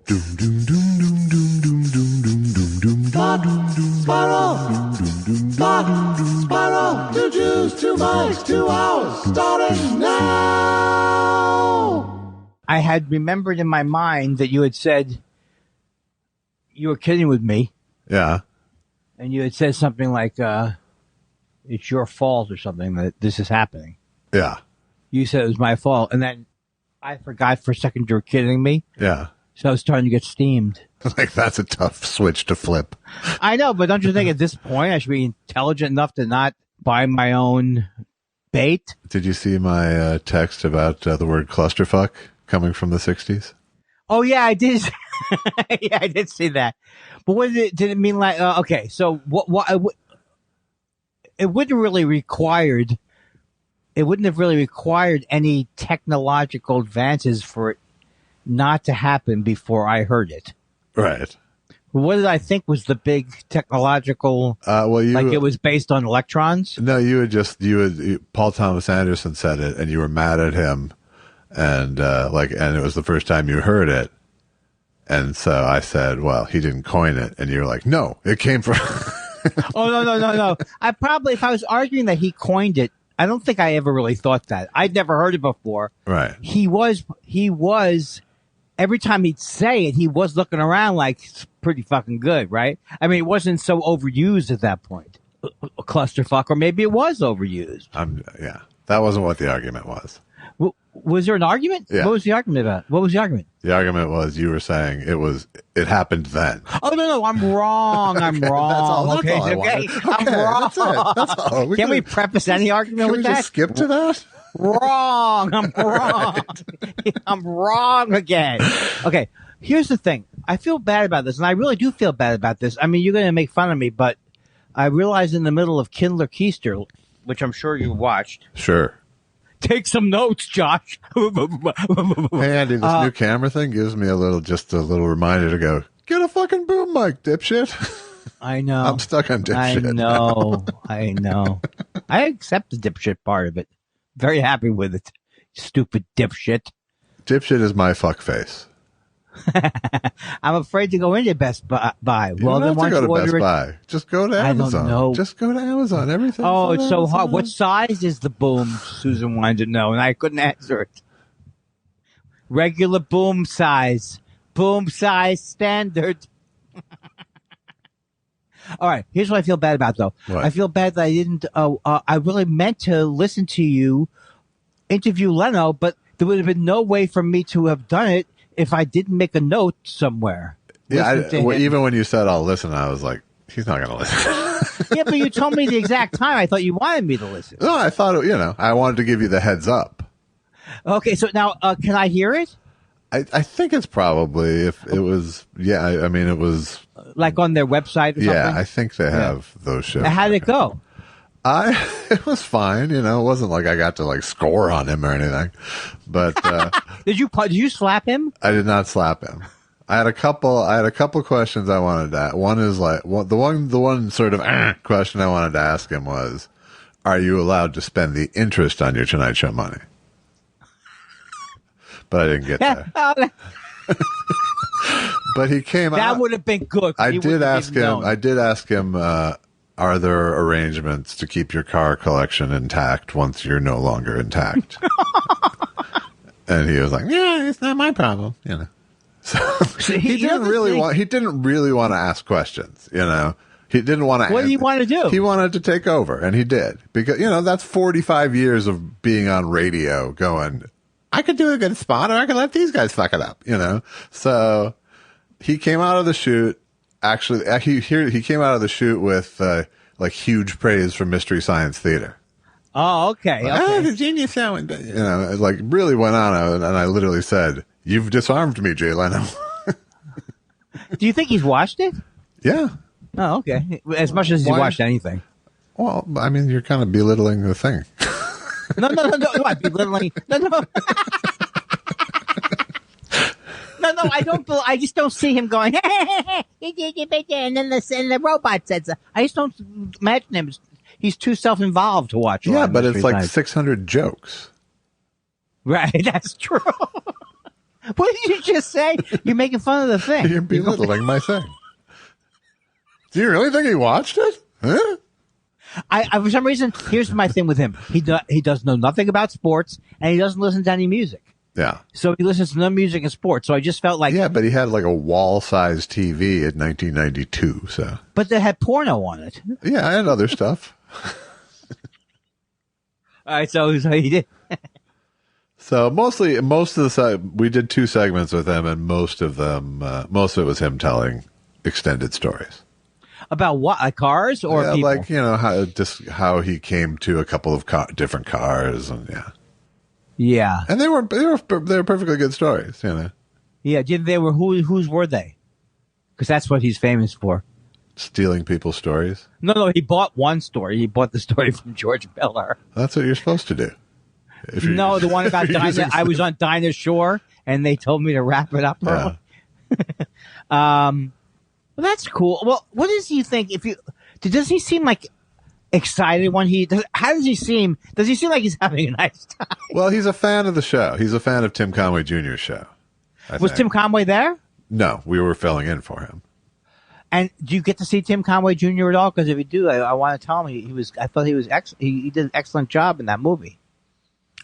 Spiral, 2 Jews, 2 mics, 2 hours, starting now. I had remembered in my mind that you had said you were kidding with me. Yeah. And you had said something like, it's your fault or something that this is happening. Yeah. You said it was my fault. And then I forgot for a second you were kidding me. Yeah. So I was starting to get steamed. Like, that's a tough switch to flip. I know, but don't you think at this point I should be intelligent enough to not buy my own bait? Did you see my text about the word clusterfuck coming from the 60s? Oh, yeah, I did. Yeah, I did see that. But what did it mean? Like, okay, so it wouldn't have really required any technological advances for it not to happen before I heard it. Right. What did I think was the big technological? Like it was based on electrons. No, Paul Thomas Anderson said it, and you were mad at him, and and it was the first time you heard it, and so I said, well, he didn't coin it, and you were like, no, it came from. Oh no! I probably, if I was arguing that he coined it, I don't think I ever really thought that. I'd never heard it before. Right. He was. Every time he'd say it, he was looking around like it's pretty fucking good, right? I mean, it wasn't so overused at that point. A clusterfuck, or maybe it was overused. Yeah, that wasn't what the argument was. Was there an argument? Yeah. What was the argument about? What was the argument? The argument was you were saying it happened then. Oh no, I'm wrong. I'm wrong. That's all I okay. wanted. I'm wrong. That's all. Can we preface any argument with we that? Just skip to that? Wrong. I'm wrong. I'm wrong again. Okay, here's the thing. I feel bad about this, and I really do feel bad about this. I mean, you're going to make fun of me, but I realized in the middle of Kindler Keister, which I'm sure you watched. Sure. Take some notes, Josh. Hey, Andy, this new camera thing gives me a little reminder to go, get a fucking boom mic, dipshit. I know. I'm stuck on dipshit. I know. I accept the dipshit part of it. Very happy with it. Stupid dipshit. Dipshit is my fuck face. I'm afraid to go into Best Buy. You don't have to go to Best Buy. Just go to Amazon. I don't know. Just go to Amazon. Everything. Oh, it's so hard. What size is the boom? Susan wanted to know, and I couldn't answer it. Regular boom size. Boom size standard. All right. Here's what I feel bad about, though. What? I feel bad that I didn't. I really meant to listen to you interview Leno, but there would have been no way for me to have done it if I didn't make a note somewhere. Yeah, even when you said I'll listen, I was like, he's not going to listen. Yeah, but you told me the exact time. I thought you wanted me to listen. No, I thought, I wanted to give you the heads up. Okay, so now, can I hear it? I think it's probably, if it was, I mean, it was. Like on their website or something? Yeah, I think they have those shows. How did it go? It was fine, it wasn't like I got to score on him or anything, but did you slap him? I did not slap him. I had a couple questions I wanted to ask. One is the one sort of question I wanted to ask him was, are you allowed to spend the interest on your Tonight Show money? But I didn't get there. But he came out. That would have been good. I did ask him, are there arrangements to keep your car collection intact once you're no longer intact? And he was like, yeah, it's not my problem, So he didn't really want to ask questions, He didn't want to. What did he want to do? He wanted to take over, and he did. Because, that's 45 years of being on radio going, I could do a good spot, or I could let these guys fuck it up, So he came out of the shoot. Actually, he came out of the shoot with huge praise from Mystery Science Theater. Oh, okay. The genius sound, really went on, and I literally said, "You've disarmed me, Jay Leno." Do you think he's watched it? Yeah. Oh, okay. As much as he's watched anything. Well, I mean, you're kind of belittling the thing. No. What, belittling? No. No, I don't. I just don't see him going. And then the robot said so. I just don't imagine him. He's too self-involved to watch. Yeah, but it's like 600 jokes. Right, that's true. What did you just say? You're making fun of the thing. You're belittling my thing. Do you really think he watched it? Huh? I for some reason, here's my thing with him. He does know nothing about sports, and he doesn't listen to any music. Yeah. So he listens to no music and sports. So I just felt like... Yeah, but he had like a wall-sized TV in 1992, so... But they had porno on it. Yeah, and other stuff. All right, so he did... So most of the we did 2 segments with him, and most of it was him telling extended stories. About what? Like cars or people? Like, how he came to a couple of different cars, and yeah, and they were perfectly good stories, Yeah, whose were they? Because that's what he's famous for. Stealing people's stories. No, he bought one story. He bought the story from George Miller. That's what you're supposed to do. No, the one about Dinah. I was on Dinah Shore, and they told me to wrap it up early. Yeah. Well, that's cool. Well, what does he think? Does he seem like excited when how does he seem? Does he seem like he's having a nice time? Well, he's a fan of the show. He's a fan of Tim Conway Jr.'s show. Was Tim Conway there? No, we were filling in for him. And do you get to see Tim Conway Jr. at all? Because if you do, I want to tell him I thought he was he did an excellent job in that movie.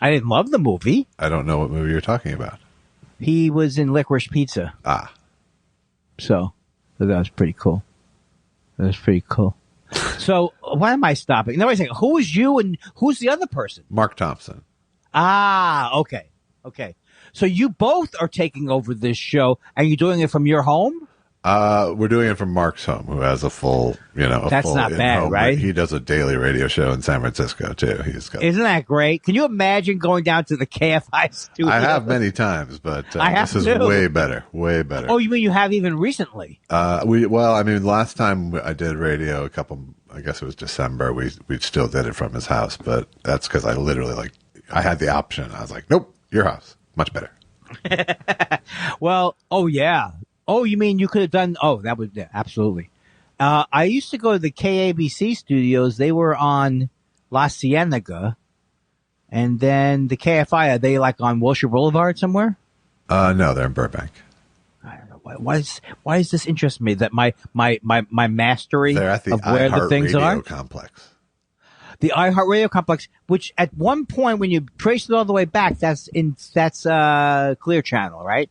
I didn't love the movie. I don't know what movie you're talking about. He was in Licorice Pizza. Ah. So that was pretty cool. So why am I stopping? No, I saying, who is you and who's the other person? Mark Thompson. Ah, okay. So you both are taking over this show, and you're doing it from your home? We're doing it from Mark's home, who has a full, That's full not bad, home. right? He does a daily radio show in San Francisco too. Isn't that great? Can you imagine going down to the KFI studio? I have many times, but this is way better. Oh, you mean you have even recently? Last time I did radio, I guess it was December. We still did it from his house, but that's because I literally I had the option. I was like, nope, your house, much better. Well, oh yeah. Oh, you mean you could have done... Oh, that was... Yeah, absolutely. I used to go to the KABC studios. They were on La Cienega. And then the KFI, are they on Wilshire Boulevard somewhere? No, they're in Burbank. I don't know. Why does this interest me? That my mastery they're at the of where the things are? Complex. The iHeartRadio complex, which at one point, when you trace it all the way back, that's Clear Channel, right?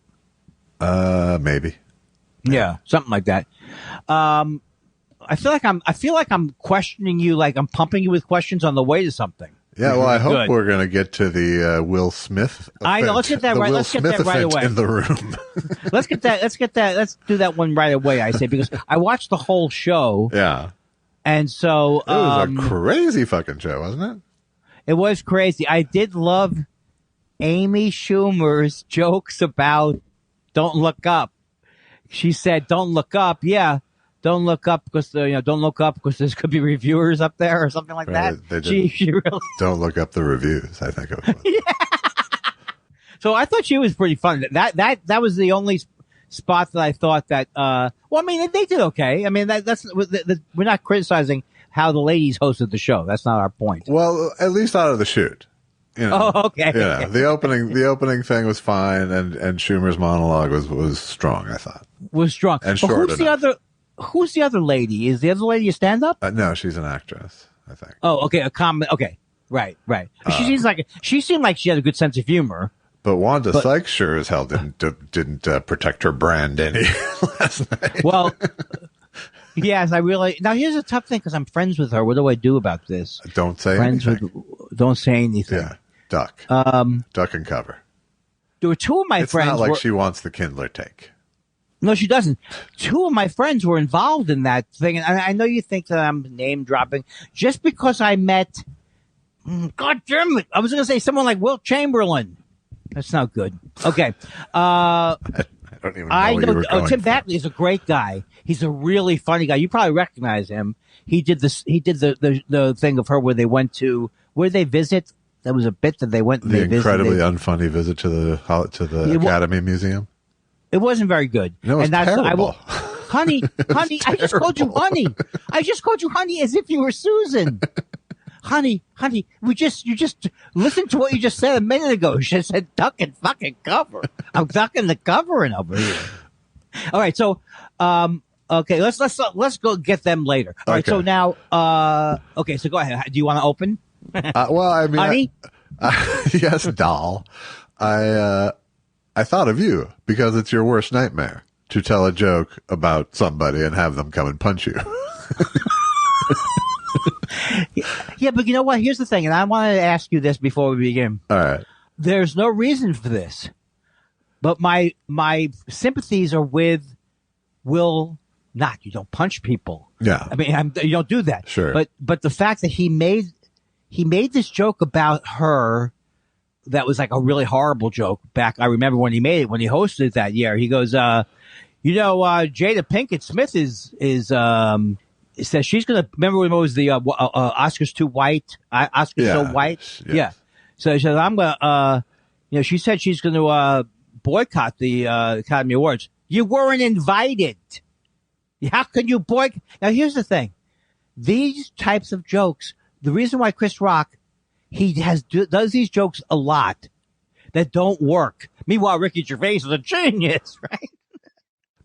Maybe. Yeah, something like that. I feel like I'm questioning you, like I'm pumping you with questions on the way to something. Yeah, well, I hope we're going to get to the Will Smith event. I know. Let's get that right. Let's get that right away in the room. Let's do that one right away. I say, because I watched the whole show. Yeah. And so it was a crazy fucking show, wasn't it? It was crazy. I did love Amy Schumer's jokes about don't look up. She said, "Don't look up." Yeah, don't look up because don't look up because there could be reviewers up there or something like that. She really don't look up the reviews. I think it was. Yeah. So I thought she was pretty fun. That was the only spot that I thought that. They did okay. I mean, we're not criticizing how the ladies hosted the show. That's not our point. Well, at least out of the chute. Oh, okay. Yeah, the opening thing was fine, and Schumer's monologue was strong. I thought was strong. And short enough. Who's the other lady? Is the other lady a stand-up? No, she's an actress, I think. Oh, okay, Okay, right. She seemed like she had a good sense of humor. But Wanda Sykes sure as hell didn't protect her brand any last night. Well, yes, now here's a tough thing because I'm friends with her. What do I do about this? Don't say anything. Don't say anything. Yeah, duck. Duck and cover. There were two of my friends. It's not like she wants the Kindler take. No, she doesn't. Two of my friends were involved in that thing, and I know you think that I'm name dropping just because I met. God damn it! I was going to say someone like Wilt Chamberlain. That's not good. Okay. I don't even know. I know. Tim Batley is a great guy. He's a really funny guy. You probably recognize him. He did this. He did the thing of her where they went to where they visit. That was a bit that they went. The incredibly unfunny visit to the Academy Museum. It wasn't very good. No, it's terrible. Honey, I just called you honey. I just called you honey as if you were Susan. honey, you just listen to what you just said a minute ago. She said, duck and fucking cover. I'm ducking the covering over here. All right. So, okay, let's go get them later. All right. So now, okay, so go ahead. Do you want to open? Well, I mean, honey? Yes, doll. I thought of you because it's your worst nightmare to tell a joke about somebody and have them come and punch you. Yeah, but you know what? Here's the thing, and I wanted to ask you this before we begin. All right. There's no reason for this, but my sympathies are with Will. Not you don't punch people. Yeah. I mean, you don't do that. Sure. But the fact that he made this joke about her that was like a really horrible joke back. I remember when he made it, when he hosted it that year. He goes, Jada Pinkett Smith says she's going to, remember when it was the Oscars Too White? Oscars So White? Yes. Yeah. So he says, I'm going to, she said she's going to boycott the Academy Awards. You weren't invited. How can you boycott? Now, here's the thing. These types of jokes, the reason why Chris Rock, does these jokes a lot that don't work. Meanwhile, Ricky Gervais is a genius, right?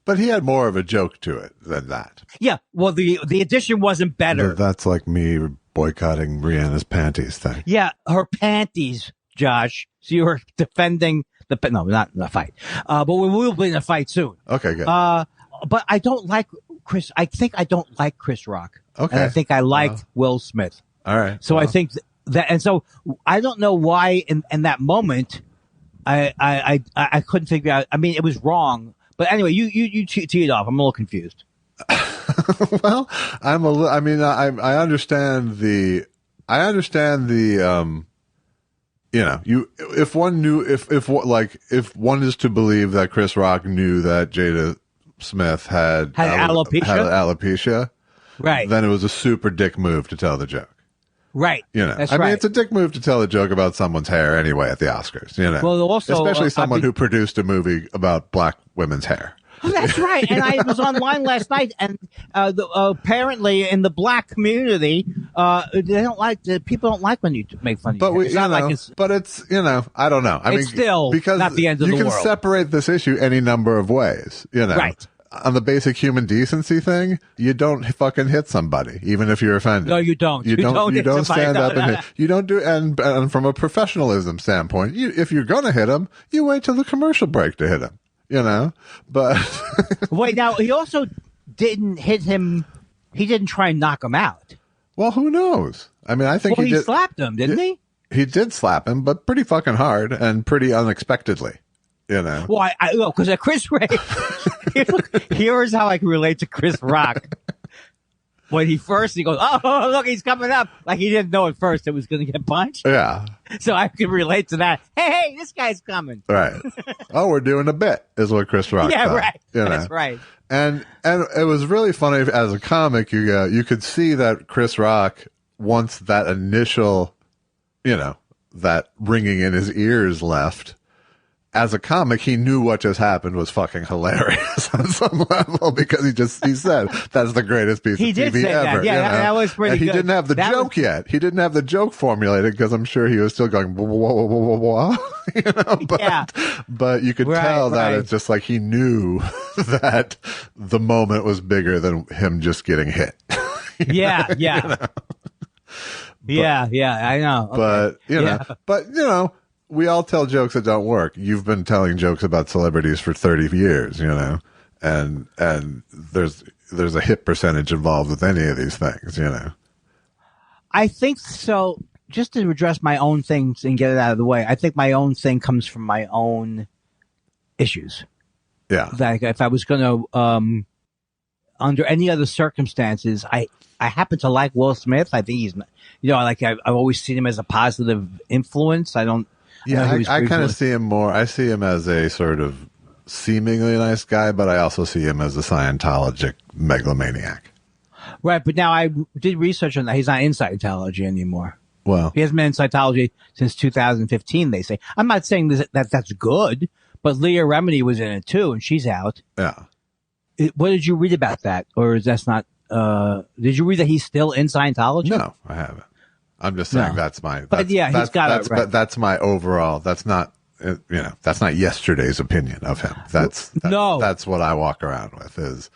But he had more of a joke to it than that. Yeah. Well, the addition wasn't better. That's like me boycotting Rihanna's panties thing. Yeah. Her panties, Josh. So you were defending no, not in a fight. But we will be in a fight soon. Okay, good. But I don't like Chris. I think I don't like Chris Rock. Okay. And I think I like Will Smith. All right. So I think that, and so I don't know why in that moment, I couldn't figure out. I mean, it was wrong. But anyway, you tee it off. I'm a little confused. Well, I understand the, if one is to believe that Chris Rock knew that Jada Smith had alopecia, right? Then it was a super dick move to tell the joke. Right. That's right. I mean, it's a dick move to tell a joke about someone's hair anyway at the Oscars, Well, also, especially someone who produced a movie about black women's hair. Oh, that's right. And I was online last night, and apparently in the black community, people don't like when you make fun of but it's not like it's, but it's, I don't know. I mean, still because not the end of the world. You can separate this issue any number of ways, Right. On the basic human decency thing, you don't fucking hit somebody, even if you're offended. No, you don't. You don't stand up and hit. You don't do, and from a professionalism standpoint, if you're going to hit him, you wait till the commercial break to hit him, but. Wait, now, he also didn't hit him. He didn't try and knock him out. Well, who knows? I mean, I think he slapped him, didn't he? He did slap him, but pretty fucking hard and pretty unexpectedly. Well, because Chris Ray. Here's how I can relate to Chris Rock. When he goes, oh, look, he's coming up. Like he didn't know at first it was going to get punched. Yeah. So I can relate to that. Hey, this guy's coming. Right. Oh, we're doing a bit is what Chris Rock thought, right. That's right. And it was really funny as a comic. You could see that Chris Rock, once that initial, that ringing in his ears left, as a comic, he knew what just happened was fucking hilarious on some level because he said that's the greatest piece of TV ever. That. Yeah, that was pretty and he good. didn't have the joke yet. He didn't have the joke formulated because I'm sure he was still going, whoa. But you could tell that it's just like he knew that the moment was bigger than him just getting hit. Yeah. I know. Okay. But, we all tell jokes that don't work. You've been telling jokes about celebrities for 30 years, and there's a hit percentage involved with any of these things, I think so. Just to address my own things and get it out of the way, I think my own thing comes from my own issues. Yeah. Like if I was going to, under any other circumstances, I happen to like Will Smith. I think he's, I've always seen him as a positive influence. I kind of see him more. I see him as a sort of seemingly nice guy, but I also see him as a Scientologic megalomaniac. Right, but now I did research on that. He's not in Scientology anymore. Well, he hasn't been in Scientology since 2015. They say. I'm not saying that's good, but Leah Remini was in it too, and she's out. Yeah. What did you read about that, or is that's not? Did you read that he's still in Scientology? No, I haven't. I'm just saying No. that's my. But yeah, he's got it right. But that's my overall. That's not. That's not yesterday's opinion of him. No. That's what I walk around with is,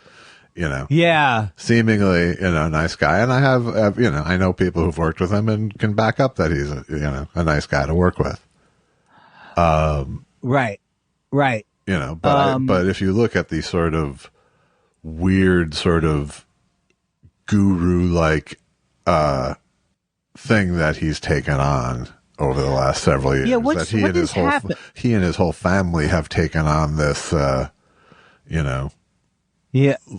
Yeah. seemingly, a nice guy. And I have, I know people who've worked with him and can back up that he's a nice guy to work with. Right. But if you look at the sort of weird sort of guru-like, thing that he's taken on over the last several years, that he and his whole family have taken on this,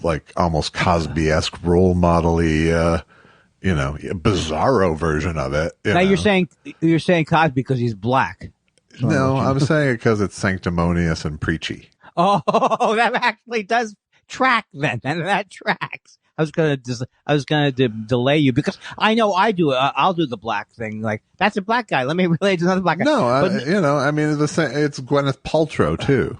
like almost Cosby-esque role model-y, bizarro version of it. Now you're saying Cosby because he's black. No, I'm saying it because it's sanctimonious and preachy. Oh, that actually does track then. And that tracks. I was gonna delay you because I know I do it. I'll do the black thing. Like, that's a black guy. Let me relate to another black guy. No, it's Gwyneth Paltrow too.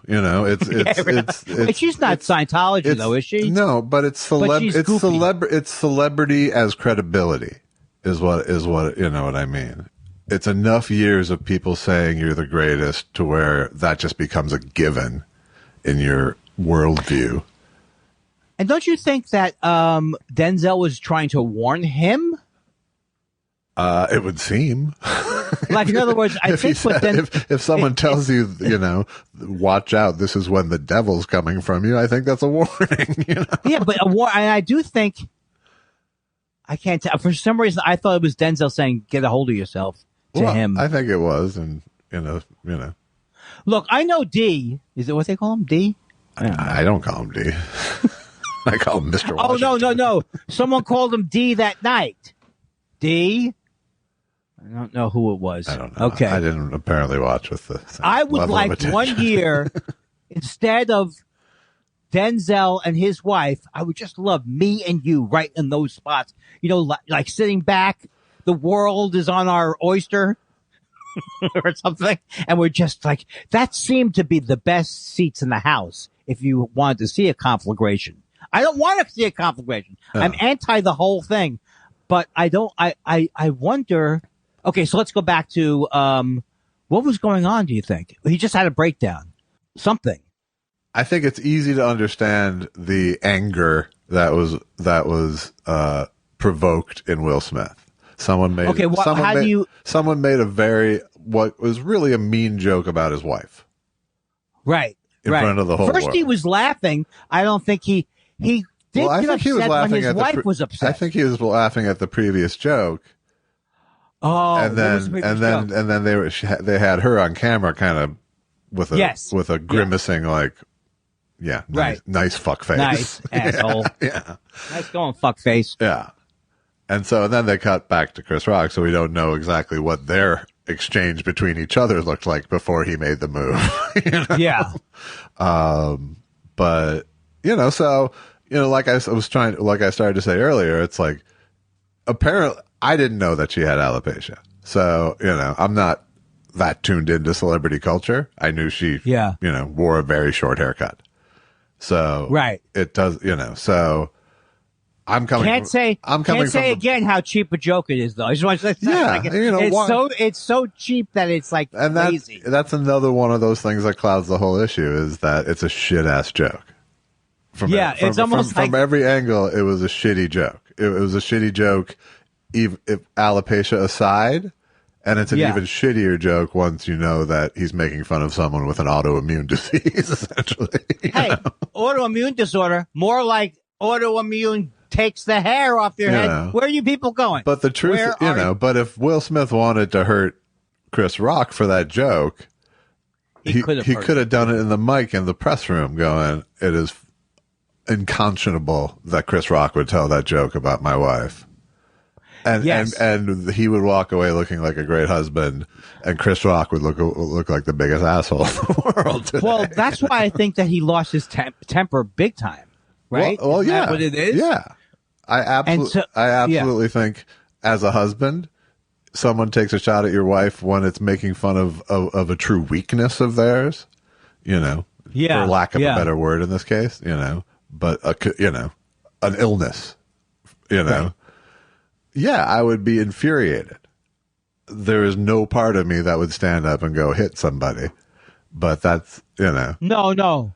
She's not Scientology though, is she? No, but it's celebrity as credibility is what what I mean. It's enough years of people saying you're the greatest to where that just becomes a given in your worldview. And don't you think that Denzel was trying to warn him? It would seem. Like, in other words, if someone tells you, watch out, this is when the devil's coming from you, I think that's a warning. Yeah, but and I do think, I can't tell. For some reason, I thought it was Denzel saying, "Get a hold of yourself" to him. I think it was, and Look, I know D. Is it what they call him? D? I don't call him D. I call him Mr. Washington. Oh, no. Someone called him D that night. D? I don't know who it was. I don't know. Okay. I didn't apparently watch with the same I would level like of attention. 1 year, instead of Denzel and his wife, I would just love me and you right in those spots. Like sitting back, the world is on our oyster or something. And we're just like, that seemed to be the best seats in the house if you wanted to see a conflagration. I don't want to see a conflagration. Oh. I'm anti the whole thing, but I wonder. Okay, so let's go back to what was going on. Do you think he just had a breakdown? Something. I think it's easy to understand the anger that was provoked in Will Smith. Someone made someone made what was really a mean joke about his wife. Right. In front of the whole First world. He was laughing. I don't think he did get upset when his wife was upset. I think he was laughing at the previous joke. Oh, and then they had her on camera, kind of with a grimacing nice fuck face, nice asshole, nice going fuck face, And so then they cut back to Chris Rock, so we don't know exactly what their exchange between each other looked like before he made the move. But like I started to say earlier, it's like, apparently I didn't know that she had alopecia. So, I'm not that tuned into celebrity culture. I knew she, wore a very short haircut. So it does, so I'm coming. Can't say again how cheap a joke it is, though. I just want to say, it's so cheap that it's like crazy. That's another one of those things that clouds the whole issue, is that it's a shit ass joke. From every angle, it was a shitty joke. It was a shitty joke, if alopecia aside, and it's an even shittier joke once you know that he's making fun of someone with an autoimmune disease, essentially. Hey, autoimmune disorder, more like autoimmune takes the hair off your head. Where are you people going? But the truth, but if Will Smith wanted to hurt Chris Rock for that joke, he could have done it in the mic in the press room, going, "It is unconscionable that Chris Rock would tell that joke about my wife." And he would walk away looking like a great husband, and Chris Rock would look like the biggest asshole in the world today. Well, that's why I think that he lost his temper big time. Right? Well, Isn't that what it is? Yeah. I absolutely think, as a husband, someone takes a shot at your wife when it's making fun of a true weakness of theirs, for lack of a better word in this case, but an illness, Right. Yeah, I would be infuriated. there is no part of me that would stand up and go hit somebody. But that's, No.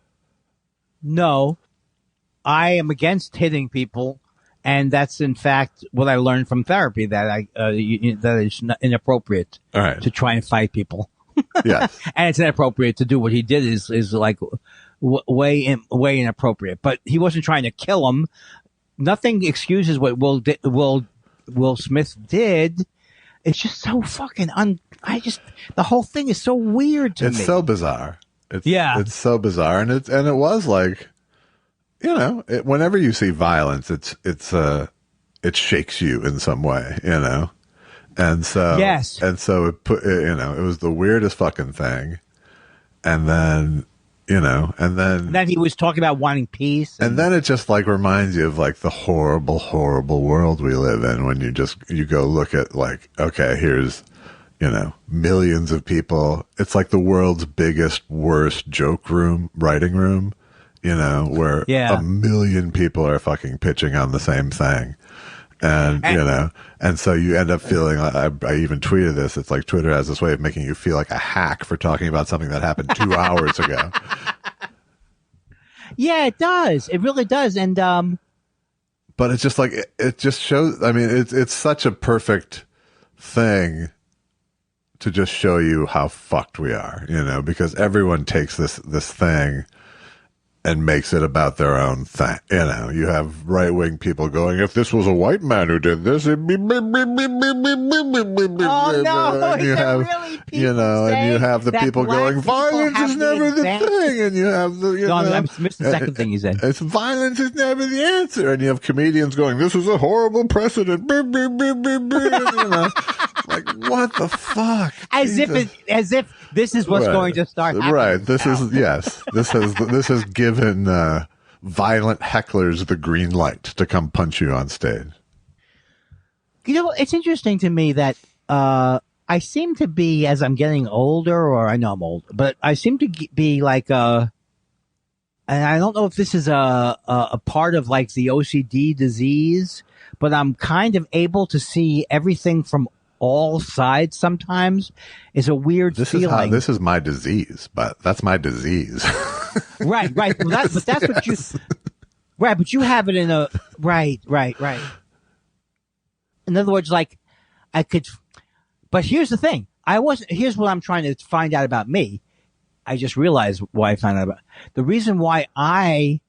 I am against hitting people, and that's in fact what I learned from therapy, that that is inappropriate to try and fight people. Yes. And it's inappropriate to do what he did is like way inappropriate. But he wasn't trying to kill him. Nothing excuses what Will Smith did. It's just so fucking the whole thing is so weird to me. It's so bizarre. It's so bizarre, and it was like, whenever you see violence, it shakes you in some way, and so yes, and so it it was the weirdest fucking thing, and then and then he was talking about wanting peace, and then it just like reminds you of like the horrible, horrible world we live in when you go look at like, okay, here's millions of people. It's like the world's biggest, worst joke room, writing room, where a million people are fucking pitching on the same thing. And and so you end up feeling, I even tweeted this, it's like Twitter has this way of making you feel like a hack for talking about something that happened 2 hours ago. Yeah, it does. It really does. And, but it's just like, it just shows, I mean, it's such a perfect thing to just show you how fucked we are, because everyone takes this thing and makes it about their own thing. You have right-wing people going, if this was a white man who did this, it'd be... Oh, no, and you have, really and you have the people going, violence is never the thing. And you have the, I missed the second thing you said. It's violence is never the answer. And you have comedians going, this is a horrible precedent. Like, what the fuck? As if this is what's going to start happening. Right. This has given violent hecklers the green light to come punch you on stage. It's interesting to me that I seem to be, as I'm getting older, or I know I'm old, but I seem to be like and I don't know if this is a part of like the OCD disease, but I'm kind of able to see everything from all sides sometimes. Is a weird feeling. This is my disease, but that's my disease. Right. Well, that's what you. Right, but you have it in a right. In other words, like I could. But here's the thing. Here's what I'm trying to find out about me. I just realized why I found out about the reason why I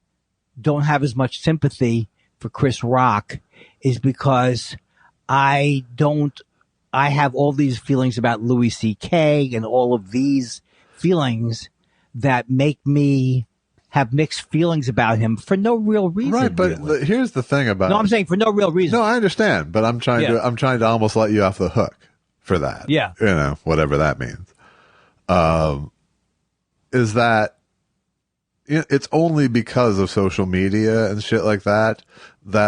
don't have as much sympathy for Chris Rock is because I have all these feelings about Louis C.K. and all of these feelings that make me have mixed feelings about him for no real reason. Right, but really. Here's the thing about I'm saying for no real reason. No, I understand, but I'm trying to almost let you off the hook for that. Yeah. Whatever that means. Is that it's only because of social media and shit like that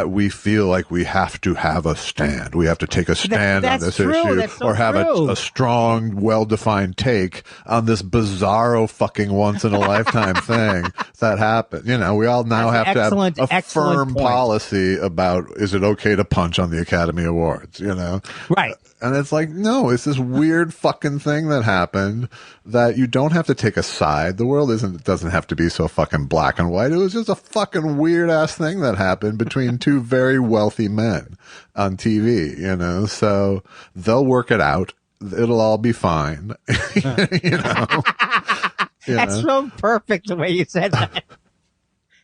we feel like we have to have a stand. We have to take a stand on this issue or have a strong, well-defined take on this bizarro fucking once-in-a-lifetime thing that happened. We all now have to have a firm policy about, is it okay to punch on the Academy Awards, Right. And it's like, no, it's this weird fucking thing that happened that you don't have to take a side. The world doesn't have to be so fucking black and white. It was just a fucking weird ass thing that happened between two very wealthy men on TV, so they'll work it out. It'll all be fine. That's so perfect the way you said that.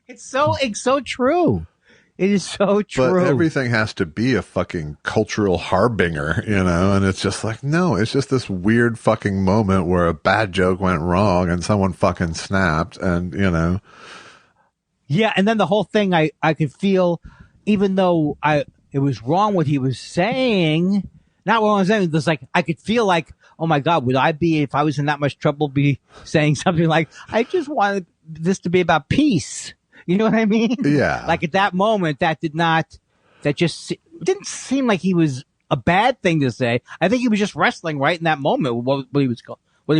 It's so true. It is so true. But everything has to be a fucking cultural harbinger, and it's just like, no, it's just this weird fucking moment where a bad joke went wrong and someone fucking snapped and, Yeah, and then the whole thing, I could feel, even though it was wrong what he was saying, not what I was saying, it was like, I could feel like, oh my God, would I be, if I was in that much trouble, be saying something like, I just wanted this to be about peace. You know what I mean? Yeah. Like at that moment, that just didn't seem like he was a bad thing to say. I think he was just wrestling right in that moment with what he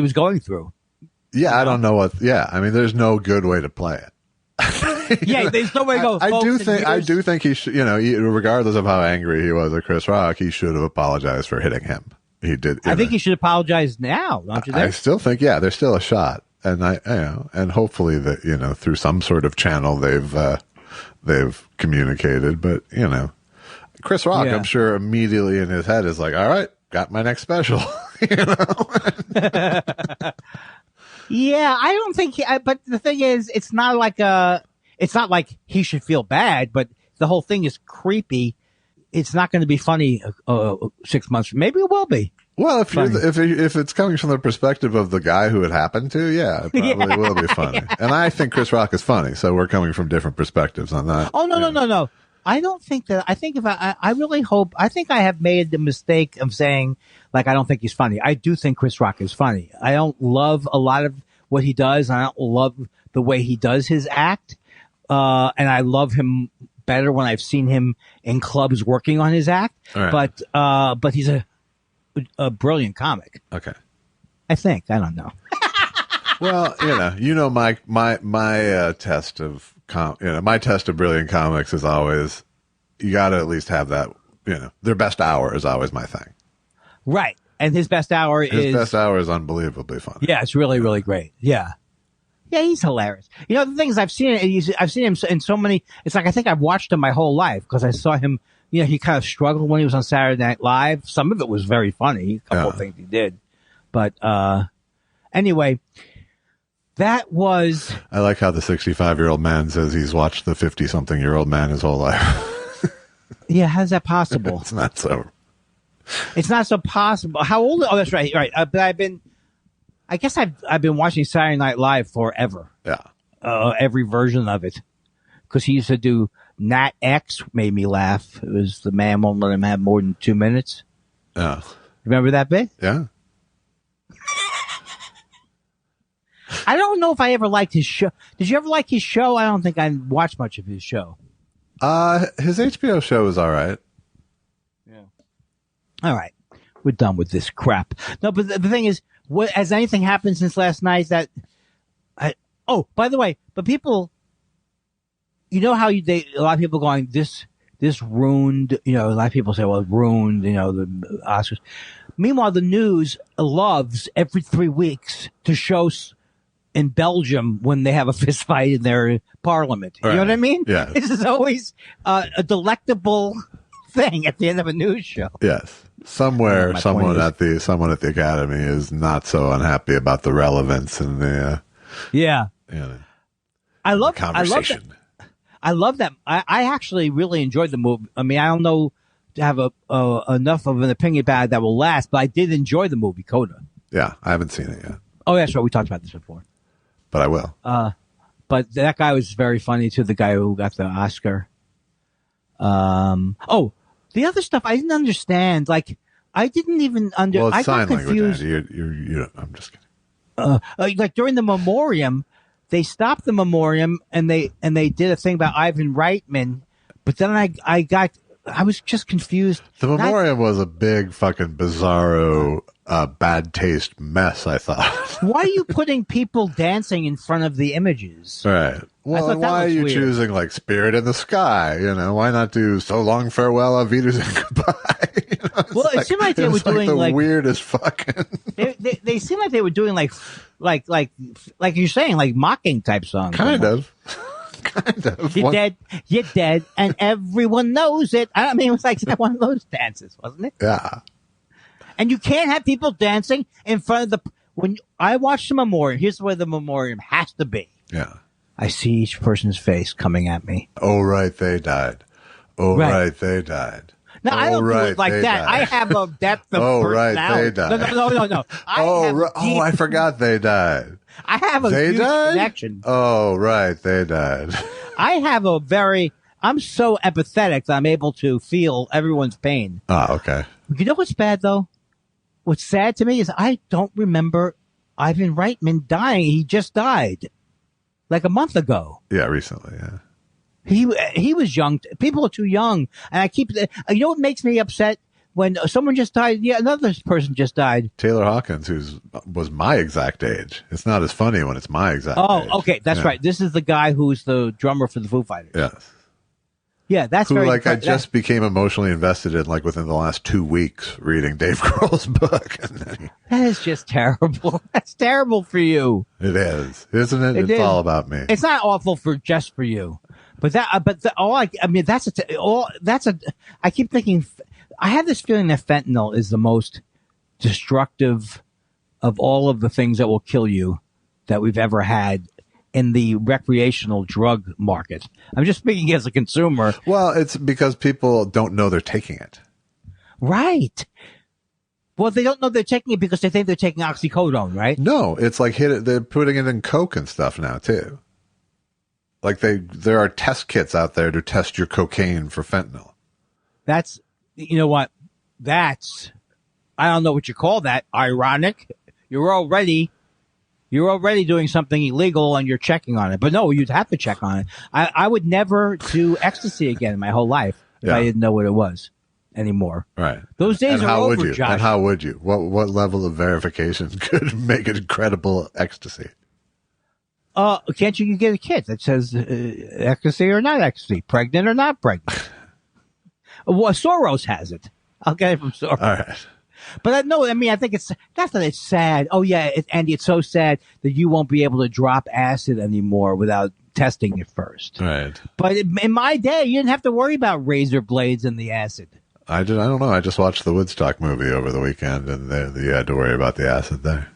was going through. Yeah, I don't know I mean, there's no good way to play it. Yeah, there's no way to go. I do think he should, regardless of how angry he was at Chris Rock, he should have apologized for hitting him. he did. I think he should apologize now, don't you think? I still think, yeah, there's still a shot. And and hopefully that, through some sort of channel they've communicated, but Chris Rock, I'm sure immediately in his head is like, all right, got my next special. Yeah, I don't think but the thing is, it's not like he should feel bad, but the whole thing is creepy. It's not going to be funny 6 months. Maybe it will be. Well, if it's coming from the perspective of the guy who it happened to, yeah, it probably will be funny. Yeah. And I think Chris Rock is funny, so we're coming from different perspectives on that. Oh, no. I don't think that. I think I really hope. I think I have made the mistake of saying, like, I don't think he's funny. I do think Chris Rock is funny. I don't love a lot of what he does. I don't love the way he does his act. And I love him better when I've seen him in clubs working on his act. Right. But he's a brilliant comic. Okay. I think. I don't know. Well, my test of my test of brilliant comics is always, you got to at least have that, their best hour is always my thing. Right. And his best hour is unbelievably funny. Yeah, it's really, really great. Yeah. Yeah, he's hilarious. The thing is, I've seen him in so many, it's like, I think I've watched him my whole life because I saw him, he kind of struggled when he was on Saturday Night Live. Some of it was very funny, a couple of things he did. But, anyway, that was... I like how the 65-year-old man says he's watched the 50-something-year-old man his whole life. Yeah, how's that possible? It's not so possible. How old? Oh, that's right. Right. But I guess I've been watching Saturday Night Live forever. Yeah. Every version of it. Because he used to do Nat X, made me laugh. It was the man won't let him have more than 2 minutes. Yeah. Remember that bit? Yeah. I don't know if I ever liked his show. Did you ever like his show? I don't think I watched much of his show. His HBO show is all right. Yeah. All right. We're done with this crap. No, but the thing is, has anything happened since last night by the way, but people, how a lot of people going, this ruined, a lot of people say, well, it ruined, the Oscars. Meanwhile, the news loves every 3 weeks to show in Belgium when they have a fist fight in their parliament. You know what I mean? Yeah. This is always a delectable thing at the end of a news show. Yes. Somewhere, someone at the Academy is not so unhappy about the relevance and the I love conversation. I love that. I actually really enjoyed the movie. I mean, I don't know to have enough of an opinion about it that will last, but I did enjoy the movie Coda. Yeah, I haven't seen it yet. Oh, that's right. We talked about this before. But I will. But that guy was very funny too. The guy who got the Oscar. The other stuff I didn't understand. Like, I didn't even Well, it's I sign got confused. language, Andy. I'm just kidding. Like during the memoriam, they stopped the memoriam and they did a thing about Ivan Reitman. But then I was just confused. The memoriam was a big fucking bizarro, bad taste mess, I thought. Why are you putting people dancing in front of the images? Right. Well, and why are you choosing like Spirit in the Sky? Why not do So Long Farewell, Auf Wiedersehen, Goodbye? Well, it seemed like they were doing the weirdest fucking. They seemed like they were doing like you're saying, like mocking type songs. Kind of. You're dead, and everyone knows it. I mean, it was like one of those dances, wasn't it? Yeah. And you can't have people dancing in front of when I watch the memoriam, here's where the memoriam has to be. Yeah. I see each person's face coming at me. Oh, right, they died. Oh, right, they died. No, I don't do it like that. Died. I have a depth of personality. Right, they died. No. I forgot they died. I have a huge connection. Oh, right, they died. I have I'm so empathetic that I'm able to feel everyone's pain. Oh, okay. You know what's bad, though? What's sad to me is I don't remember Ivan Reitman dying. He just died like a month ago. Yeah, recently, yeah. He was young. People are too young. And what makes me upset? When someone just died, another person just died. Taylor Hawkins, was my exact age. It's not as funny when it's my exact age. Oh, okay. That's right. This is the guy who's the drummer for the Foo Fighters. Yes. Yeah, that's who very like I just became emotionally invested in like within the last 2 weeks reading Dave Grohl's book. And then that is just terrible. That's terrible for you. it is, isn't it? It's all about me. It's not awful for just for you, but I keep thinking, I have this feeling that fentanyl is the most destructive of all of the things that will kill you that we've ever had in the recreational drug market. I'm just speaking as a consumer. Well, it's because people don't know they're taking it. Right. Well, they don't know they're taking it because they think they're taking oxycodone, right? No, it's like they're putting it in Coke and stuff now too. Like there are test kits out there to test your cocaine for fentanyl. That's, you know what? I don't know what you call that. Ironic. You're already doing something illegal and you're checking on it. But no, you'd have to check on it. I would never do ecstasy again in my whole life if I didn't know what it was anymore. Right. Those days are over, Josh. And how would you? What level of verification could make it credible ecstasy? Can't you get a kit that says ecstasy or not ecstasy, pregnant or not pregnant? Well, Soros has it. I'll get it from Soros. All right. But I think it's not that it's sad. Oh yeah, Andy, it's so sad that you won't be able to drop acid anymore without testing it first. Right. But in my day, you didn't have to worry about razor blades and the acid. I don't know. I just watched the Woodstock movie over the weekend, and you had to worry about the acid there.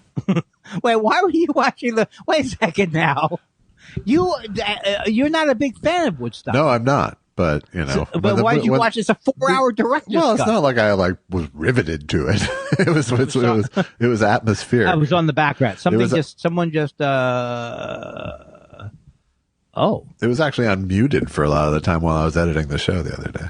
Wait, why were you watching wait a second now. You're not a big fan of Woodstock. No, I'm not. But, but why did you watch this? A 4-hour director's cut? Well, it's not like I was riveted to it. It was atmosphere. I was on the background. It was actually unmuted for a lot of the time while I was editing the show the other day.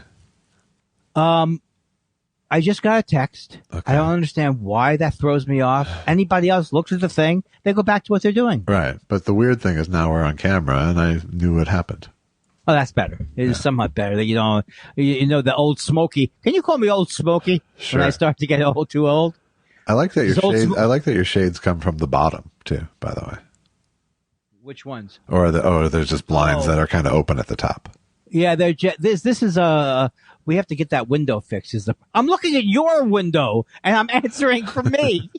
I just got a text. Okay. I don't understand why that throws me off. Anybody else looks at the thing, they go back to what they're doing. Right. But the weird thing is now we're on camera and I knew what happened. Oh, that's better. It is somewhat better. You know, the old Smokey. Can you call me old Smokey Sure. when I start to get too old? I like that your shades. I like that your shades come from the bottom too. By the way, which ones? Or there's just blinds that are kind of open at the top. Yeah, they're this is we have to get that window fixed. I'm looking at your window and I'm answering for me.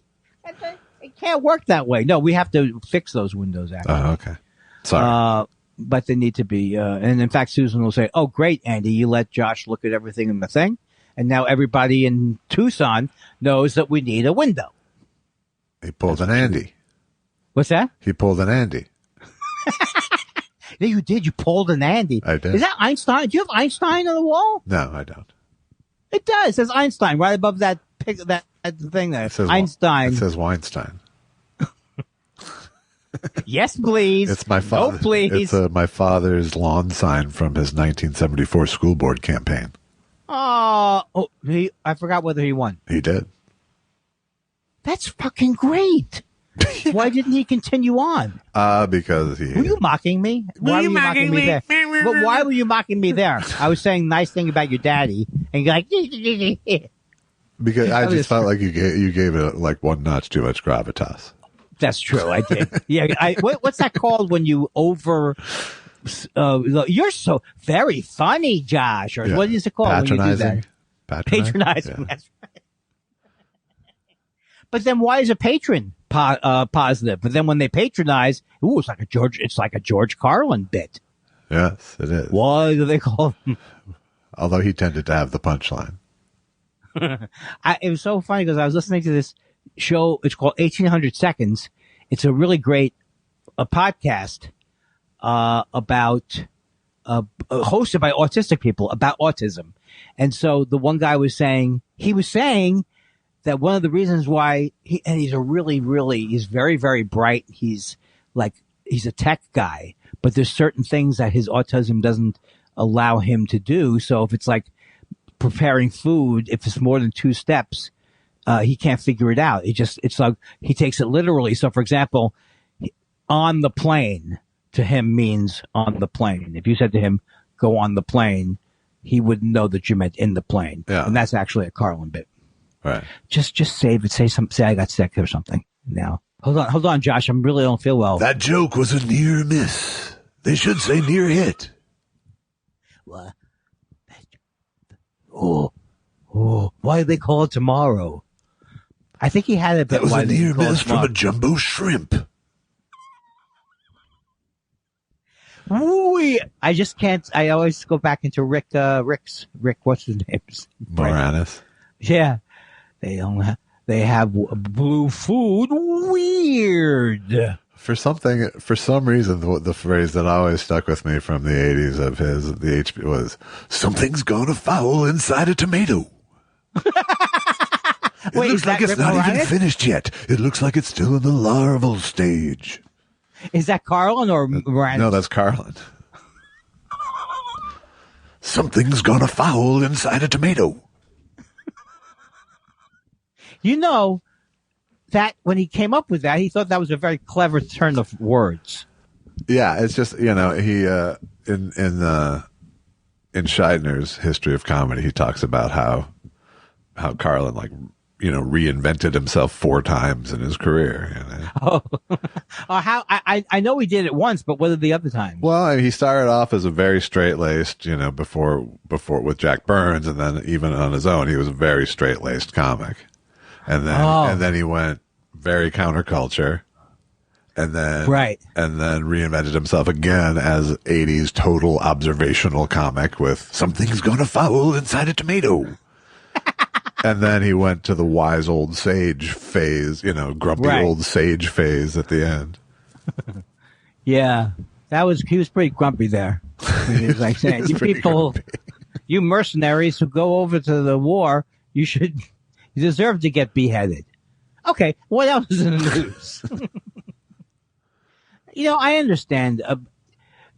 It can't work that way. No, we have to fix those windows. Actually. Oh, okay. Sorry. But they need to be, and in fact, Susan will say, "Oh, great, Andy, you let Josh look at everything in the thing, and now everybody in Tucson knows that we need a window." He pulled an Andy. What's that? He pulled an Andy. Yeah, you did. You pulled an Andy. I did. Is that Einstein? Do you have Einstein on the wall? No, I don't. It does. It says Einstein right above that thing there. Einstein. It says Weinstein. Yes, please. It's my father. No, please. It's my father's lawn sign from his 1974 school board campaign. I forgot whether he won. He did. That's fucking great. Why didn't he continue on? Because Were you mocking me? Why were you mocking me there? But why were you mocking me there? I was saying nice thing about your daddy, and you're like, because I just felt like you gave it like one notch too much gravitas. That's true. I did. Yeah. What's that called when you you're so very funny, Josh, or what is it called when you do that? Patronizing. Yeah. That's right. But then why is a patron positive? But then when they patronize, it's like a George Carlin bit. Yes, it is. Why do they call him? Although he tended to have the punchline. It was so funny because I was listening to this show. It's called 1800 Seconds. It's a really great podcast about hosted by autistic people about autism. And so the one guy was saying that one of the reasons why he's very, very bright. He's a tech guy, but there's certain things that his autism doesn't allow him to do. So if it's like preparing food, if it's more than 2 steps, he can't figure it out. It's like he takes it literally. So for example, on the plane to him means on the plane. If you said to him, go on the plane, he wouldn't know that you meant in the plane. Yeah. And that's actually a Carlin bit. Right. Just save it. Say I got sick or something now. Hold on, Josh. I really don't feel well. That joke was a near miss. They should say near hit. Oh, why did they call it tomorrow? I think he had a bit. That was why a they near call it miss from tomorrow. a jumbo shrimp. I just can't. I always go back into Rick. What's his name? Moranis. Yeah, they have blue food. Weird. For some reason, the phrase that always stuck with me from the 80s of the HP was, something's gonna foul inside a tomato. It Wait, looks like it's Rick not even Moranis? finished yet. It looks like it's still in the larval stage. Is that Carlin or Moranis? No, that's Carlin. Something's gonna foul inside a tomato. You know that when he came up with that, he thought that was a very clever turn of words. Yeah, it's just, he in Scheidner's History of Comedy, he talks about how Carlin reinvented himself 4 times in his career. How I know he did it once, but what are the other times? Well, he started off as a very straight-laced, before with Jack Burns, and then even on his own, he was a very straight-laced comic. And then he went very counterculture, and then reinvented himself again as 80s total observational comic with something's gonna foul inside a tomato. And then he went to the wise old sage phase, grumpy old sage phase at the end. Yeah, he was pretty grumpy there. He was like saying, "You people, you mercenaries who go over to the war, you deserve to get beheaded." Okay, what else is in the news? I understand.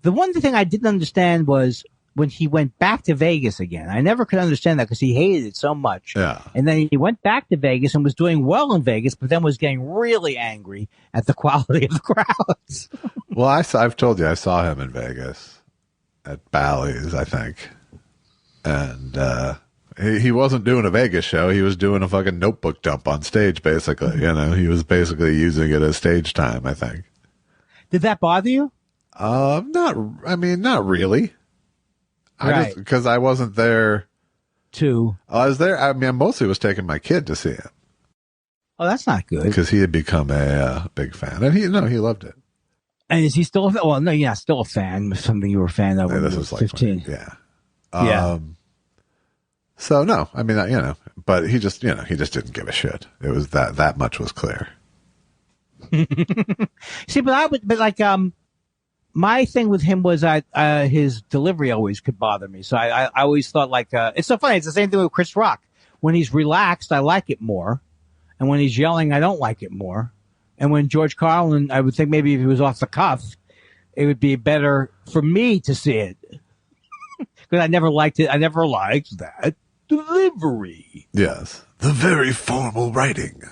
The one thing I didn't understand was when he went back to Vegas again. I never could understand that because he hated it so much. Yeah. And then he went back to Vegas and was doing well in Vegas, but then was getting really angry at the quality of the crowds. Well, I've told you, I saw him in Vegas at Bally's, I think. And he wasn't doing a Vegas show. He was doing a fucking notebook dump on stage, basically. He was basically using it as stage time, I think. Did that bother you? Not really. Right. Because I wasn't there. I was there. I mostly was taking my kid to see him. Oh, that's not good. Because he had become a big fan. And he loved it. And is he still a fan? Well, no, you're not still a fan. Something you were a fan of when you were 15. Yeah. So, no, but he just didn't give a shit. It was that much was clear. See, my thing with him was his delivery always could bother me. So I always thought it's so funny. It's the same thing with Chris Rock. When he's relaxed, I like it more. And when he's yelling, I don't like it more. And when George Carlin, I would think maybe if he was off the cuff, it would be better for me to see it. Because I never liked it. I never liked that delivery. Yes. The very formal writing.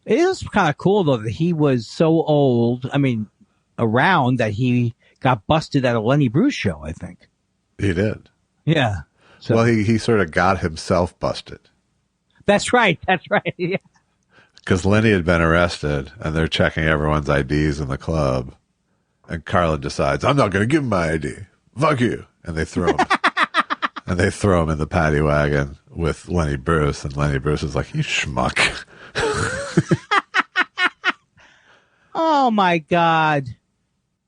It is kind of cool, though, that he was so old, around, that he got busted at a Lenny Bruce show, I think. He did. Yeah. So, well, he sort of got himself busted. That's right. Yeah. Because Lenny had been arrested, and they're checking everyone's IDs in the club. And Carlin decides, I'm not going to give him my ID. Fuck you. And they throw him. And they throw him in the paddy wagon with Lenny Bruce. And Lenny Bruce is like, you schmuck. Oh, my God.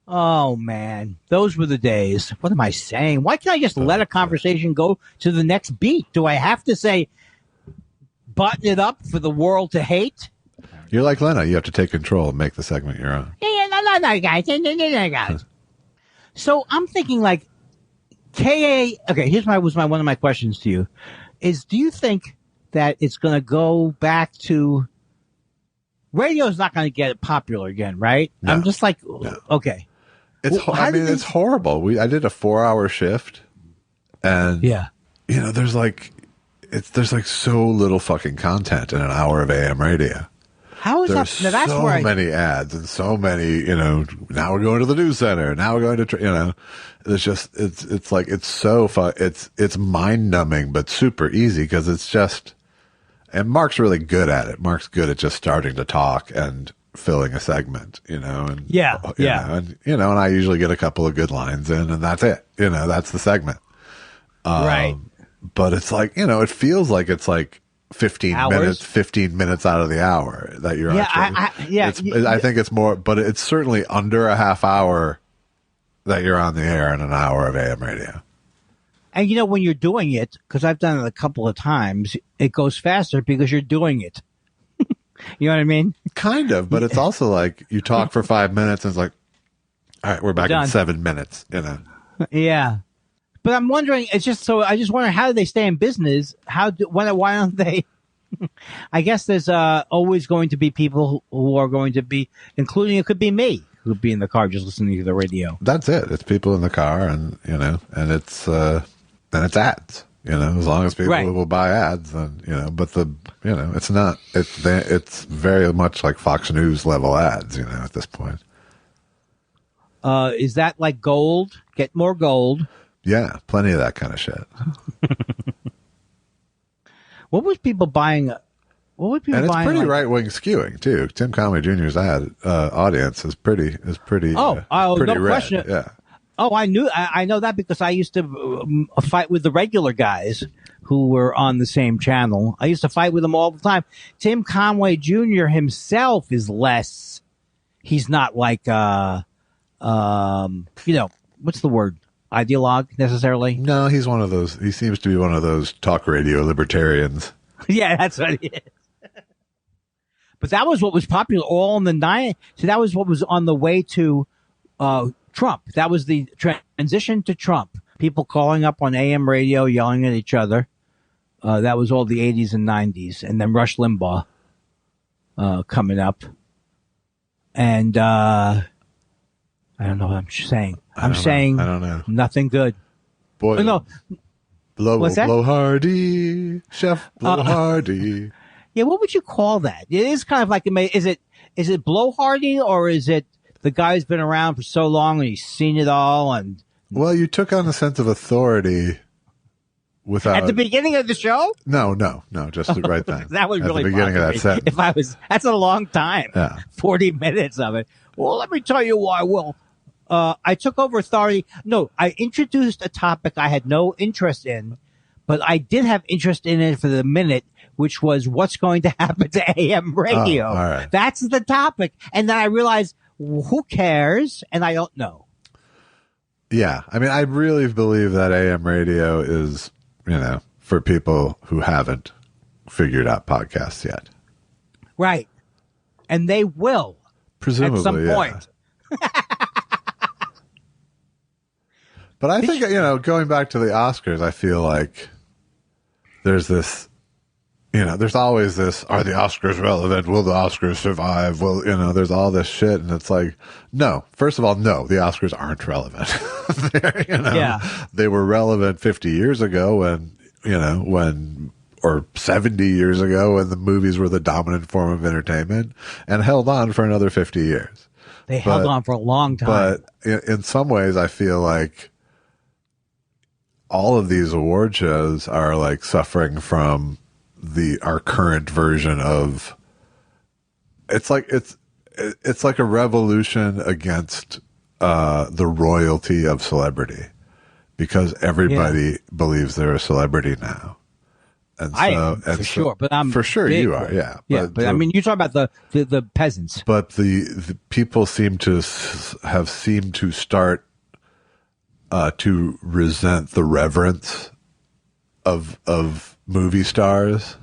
Oh, man. Those were the days. What am I saying? Why can't I just let a conversation go to the next beat? Do I have to say, button it up for the world to hate? You're like Lena. You have to take control and make the segment your own. No, guys. So I'm thinking KA. Okay, here's one of my questions to you: is do you think that it's going to go back to radio's not going to get popular again, right? No, I'm just okay. It's horrible. I did a 4-hour shift, and there's so little fucking content in an hour of AM radio. How is There's that? That's so where many ads and so many, now we're going to the news center. Now we're going to, it's just, it's so fun. It's mind numbing, but super easy because it's just, and Mark's really good at it. Mark's good at just starting to talk and filling a segment, and Yeah, you yeah. know, and I usually get a couple of good lines in, and that's it. That's the segment. Right. But it's like, it feels like it's like 15 minutes out of the hour that you're actually. I think it's more, but it's certainly under a half hour that you're on the air in an hour of AM radio. And when you're doing it, because I've done it a couple of times, it goes faster because you're doing it. You know what I mean? Kind of, but it's also like you talk for 5 minutes and it's like, all right, we're back in 7 minutes, Yeah. But I'm wondering, I just wonder, how do they stay in business? Why don't they? I guess there's always going to be people who are going to be, including, it could be me, who would be in the car just listening to the radio. That's it. It's people in the car, and and it's ads. As long as people will buy ads, then But it's not. It's very much like Fox News level ads. At this point. Is that like gold? Get more gold. Yeah, plenty of that kind of shit. What was people buying? And it's pretty right wing skewing too. Tim Conway Jr.'s ad audience is pretty. Pretty no red. question. Yeah. Oh, I know that because I used to fight with the regular guys who were on the same channel. I used to fight with them all the time. Tim Conway Jr. himself is less. He's not like what's the word? Ideologue necessarily? No, he's one of those. He seems to be one of those talk radio libertarians. Yeah, that's what he is. But that was what was popular all in the 90s. So that was what was on the way to Trump. That was the transition to Trump. People calling up on AM radio, yelling at each other. That was all the 80s and 90s. And then Rush Limbaugh coming up. And I don't know what I'm saying. I don't know. Nothing good. Boy, no. Blow hardy, Chef Blow hardy. Yeah, what would you call that? It is kind of like, is it blowhardy, or is it the guy who's been around for so long and he's seen it all? And well, you took on a sense of authority without at the beginning of the show. No, just right then. That was really at the beginning of that sentence. That's a long time. Yeah, 40 minutes of it. Well, let me tell you why. Well, I took over authority. No, I introduced a topic I had no interest in, but I did have interest in it for the minute, which was what's going to happen to AM radio. Oh, all right. That's the topic. And then I realized, who cares? And I don't know. Yeah. I mean, I really believe that AM radio is, for people who haven't figured out podcasts yet. Right. And they will. Presumably, at some point. But I think, going back to the Oscars, I feel like there's this, there's always this, are the Oscars relevant? Will the Oscars survive? Well, there's all this shit. And it's like, no, first of all, no, the Oscars aren't relevant. Yeah. They were relevant 50 years ago or 70 years ago when the movies were the dominant form of entertainment, and held on for another 50 years. They held on for a long time. But in some ways, I feel like all of these award shows are like suffering from our current version of. It's like a revolution against the royalty of celebrity, because everybody believes they're a celebrity now. And so, I am, for sure, but I'm for sure you are, yeah. But I mean, you talk about the peasants. But the people seem to start to resent the reverence of movie stars.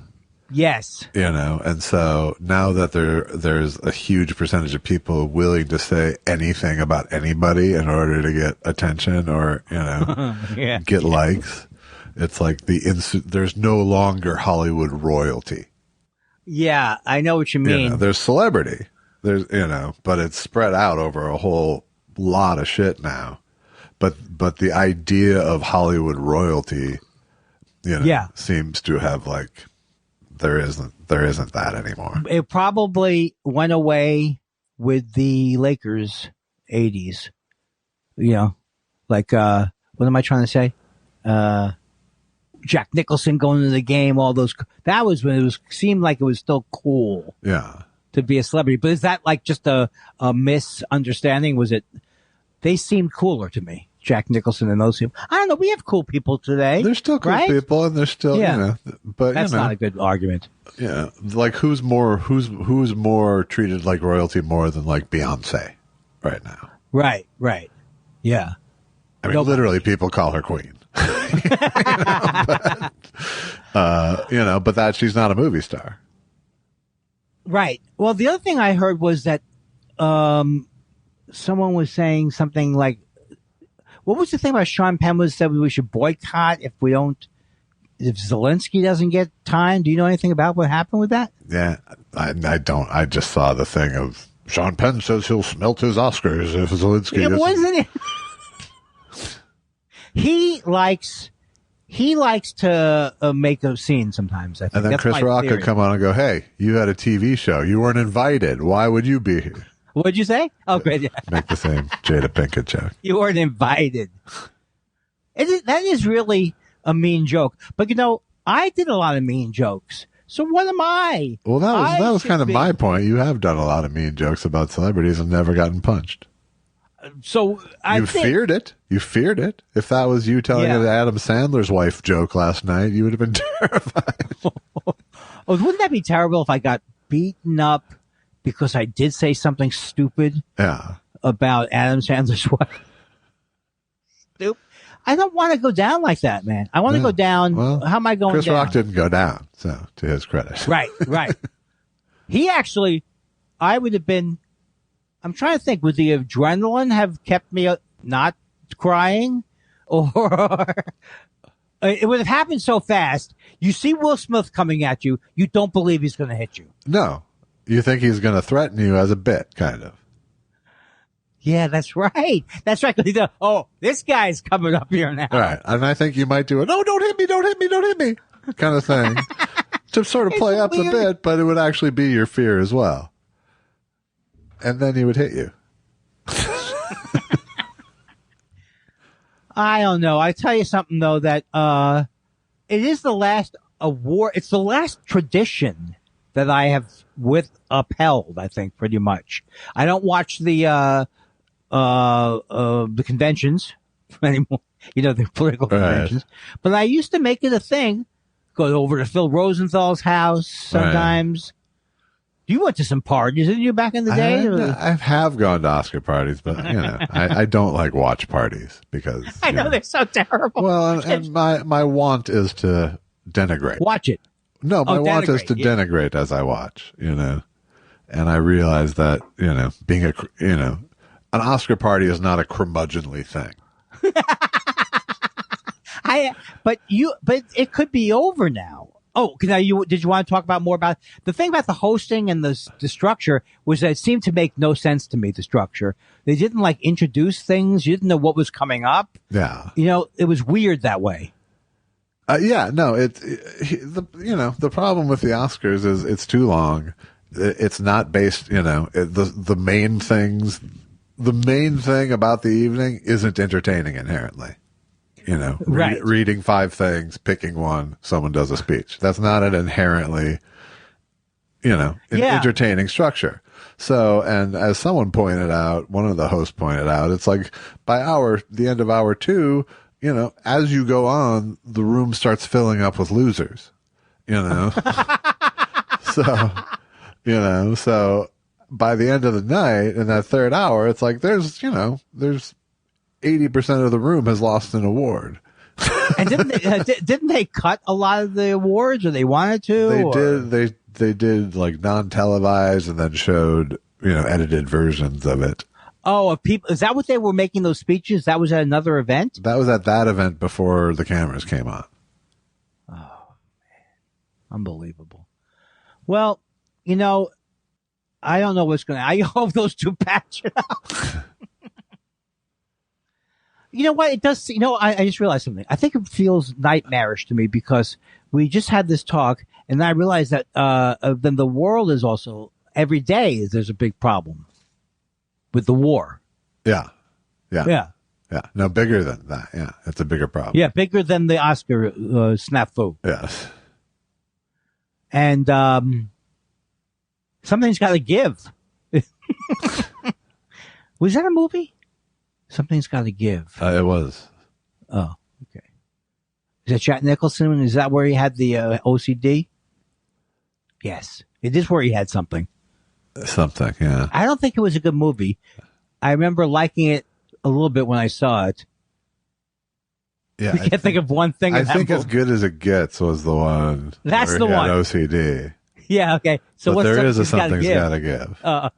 Yes. And so now that there's a huge percentage of people willing to say anything about anybody in order to get attention or get likes. It's like there's no longer Hollywood royalty. Yeah, I know what you mean. There's celebrity. There's but it's spread out over a whole lot of shit now. But the idea of Hollywood royalty, seems to have like there isn't that anymore. It probably went away with the Lakers 80s. Like what am I trying to say? Jack Nicholson going to the game, all those. That was when it seemed like it was still cool. Yeah. to be a celebrity. But is that like just a misunderstanding? Was it? They seemed cooler to me, Jack Nicholson and those people. I don't know. We have cool people today. There's still cool right? people, and there's still, but that's not a good argument. Yeah, like who's more treated like royalty more than like Beyonce right now? Right. Yeah. I mean, literally, people call her queen. But that she's not a movie star. Right. Well, the other thing I heard was that someone was saying something like, what was the thing about Sean Penn was said we should boycott if Zelensky doesn't get time? Do you know anything about what happened with that? Yeah, I don't. I just saw the thing of Sean Penn says he'll smelt his Oscars if Zelensky doesn't. Wasn't it? He likes to make a scene sometimes. I think. And then that's Chris Rock theory. could come on and go, "Hey, you had a TV show. You weren't invited. Why would you be here?" What'd you say? Oh, great. Yeah. Make the same Jada Pinkett joke. You weren't invited. That is really a mean joke. But I did a lot of mean jokes. So what am I? Well, that was kind of my point. You have done a lot of mean jokes about celebrities and never gotten punched. So feared it. You feared it. If that was you telling an Adam Sandler's wife joke last night, you would have been terrified. Wouldn't that be terrible if I got beaten up because I did say something stupid? Yeah. About Adam Sandler's wife. Stupid. I don't want to go down like that, man. I want to go down. Well, how am I going Chris down? Rock didn't go down, so to his credit. Right. He actually, I would have been, I'm trying to think, would the adrenaline have kept me not crying? Or it would have happened so fast. You see Will Smith coming at you, you don't believe he's going to hit you. No. You think he's going to threaten you as a bit, kind of. Yeah, that's right. That's right. This guy's coming up here now. Right. And I think you might do it. No, don't hit me, don't hit me, don't hit me. Kind of thing. To sort of play up the bit, but it would actually be your fear as well. And then he would hit you. I don't know. I tell you something though, that it is the last award. It's the last tradition that I have upheld. I think pretty much. I don't watch the conventions anymore. The political conventions. But I used to make it a thing. Go over to Phil Rosenthal's house sometimes. Right. You went to some parties, didn't you, back in the day? I have gone to Oscar parties, but I don't like watch parties because I know they're so terrible. Well, and my want is to denigrate. Watch it. No, my want is to denigrate as I watch. And I realize that being an Oscar party is not a curmudgeonly thing. But it could be over now. Oh, now did you want to talk about more about the thing about the hosting and the structure was that it seemed to make no sense to me, the structure. They didn't introduce things. You didn't know what was coming up. Yeah. It was weird that way. The problem with the Oscars is it's too long. It's not based, the main things, the main thing about the evening isn't entertaining inherently. Right. Reading 5 things, picking one, someone does a speech. That's not an inherently, entertaining structure. So, and as someone pointed out, one of the hosts pointed out, it's like by the end of hour 2, as you go on, the room starts filling up with losers, so by the end of the night in that third hour, it's like there's 80% of the room has lost an award. And didn't they cut a lot of the awards, or they wanted to? They did like non-televised and then showed, edited versions of it. Oh, is that what they were making those speeches? That was at another event? That was at that event before the cameras came on. Oh, man. Unbelievable. Well, I don't know what's going to, I hope those two patch it out. You know what? It does. I just realized something. I think it feels nightmarish to me because we just had this talk, and I realized that then the world is also every day there's a big problem with the war. Yeah. No, bigger than that. Yeah, it's a bigger problem. Yeah, bigger than the Oscar snafu. Yes. And Something's got to give. Was that a movie? Something's got to give. It was. Oh, okay. Is that Jack Nicholson? Is that where he had the OCD? Yes. It is where he had something. Something, yeah. I don't think it was a good movie. I remember liking it a little bit when I saw it. Yeah, I can't think of one thing. I think As Good as It Gets was the one. That's where the he had one. OCD. Yeah, okay. So but what's there is a Something's Gotta Give. Okay.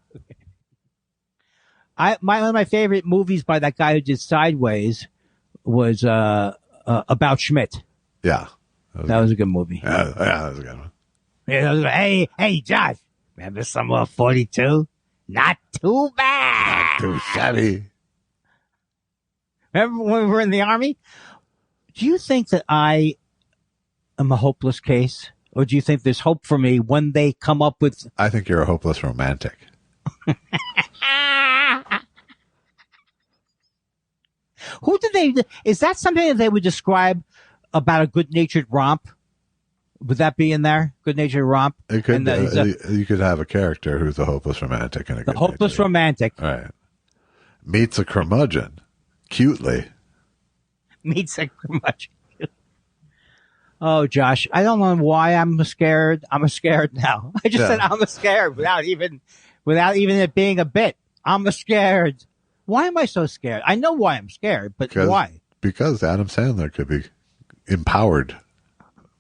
One of my favorite movies by that guy who did Sideways was About Schmidt. Yeah. That was a good movie. Yeah, that was a good one. Yeah, hey, Josh, remember Summer of 42? Not too bad. Not too shabby. Remember when we were in the Army? Do you think that I am a hopeless case? Or do you think there's hope for me when they come up with... I think you're a hopeless romantic. Is that something that they would describe about a good-natured romp? Would that be in there? Good-natured romp? It could. You could have a character who's a hopeless romantic and a hopeless romantic. All right. Meets a curmudgeon. Cutely. Meets a curmudgeon. Oh, Josh, I don't know why I'm scared. I'm scared now. I just said I'm scared without even it being a bit. I'm scared. Why am I so scared? I know why I'm scared, but why? Because Adam Sandler could be empowered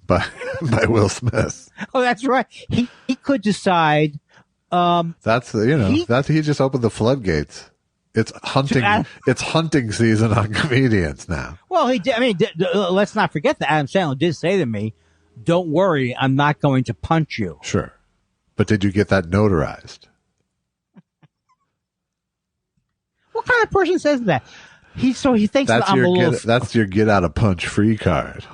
by Will Smith. Oh, that's right. He could decide. He just opened the floodgates. It's hunting. It's hunting season on comedians now. Well, he did. I mean, let's not forget that Adam Sandler did say to me, "Don't worry, I'm not going to punch you." Sure, but did you get that notarized? What kind of person says that? He thinks that I'm a little. That's your get out of punch free card.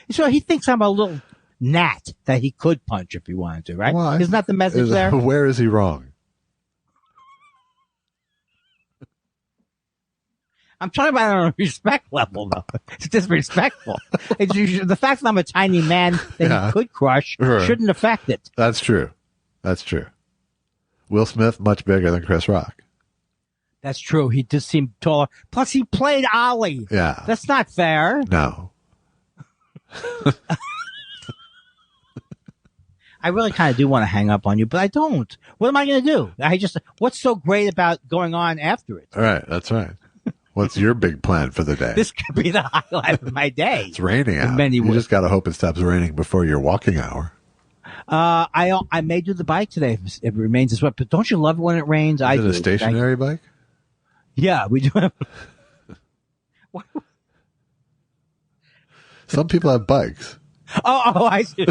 So he thinks I'm a little gnat that he could punch if he wanted to, right? Well, isn't that the message there? Where is he wrong? I'm talking about it on a respect level, though. It's disrespectful. The fact that I'm a tiny man that he could crush shouldn't affect it. That's true. That's true. Will Smith, much bigger than Chris Rock. That's true. He does seem taller. Plus, he played Ollie. Yeah. That's not fair. No. I really kind of do want to hang up on you, but I don't. What am I going to do? What's so great about going on after it? All right. That's right. What's your big plan for the day? This could be the highlight of my day. It's raining out. You just got to hope it stops raining before your walking hour. I may do the bike today if it remains this wet, but don't you love it when it rains? Is it a stationary bike? Yeah, we do. Some people have bikes. Oh, I see.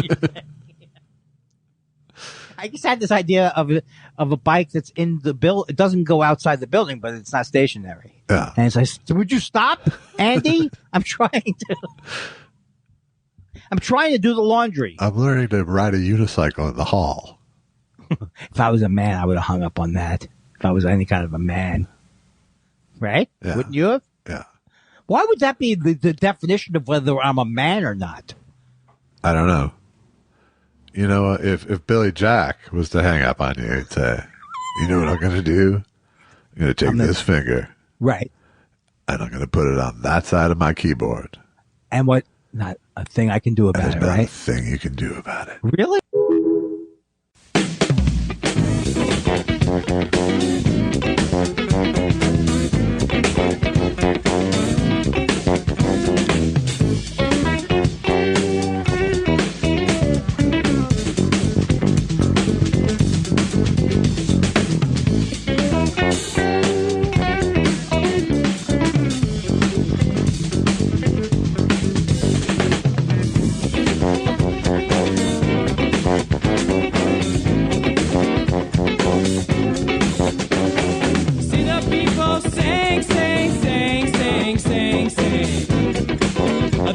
I just had this idea of a bike that's in the build. It doesn't go outside the building, but it's not stationary. Yeah. And it's like, would you stop, Andy? I'm trying to do the laundry. I'm learning to ride a unicycle in the hall. If I was a man, I would have hung up on that. If I was any kind of a man. Right? Yeah. Wouldn't you have? Yeah. Why would that be the definition of whether I'm a man or not? I don't know. You know, if Billy Jack was to hang up on you, he'd say, you know what I'm going to do? I'm going to take this finger. Right. And I'm going to put it on that side of my keyboard. And what? Not a thing I can do about it, right? Not a thing you can do about it. Really?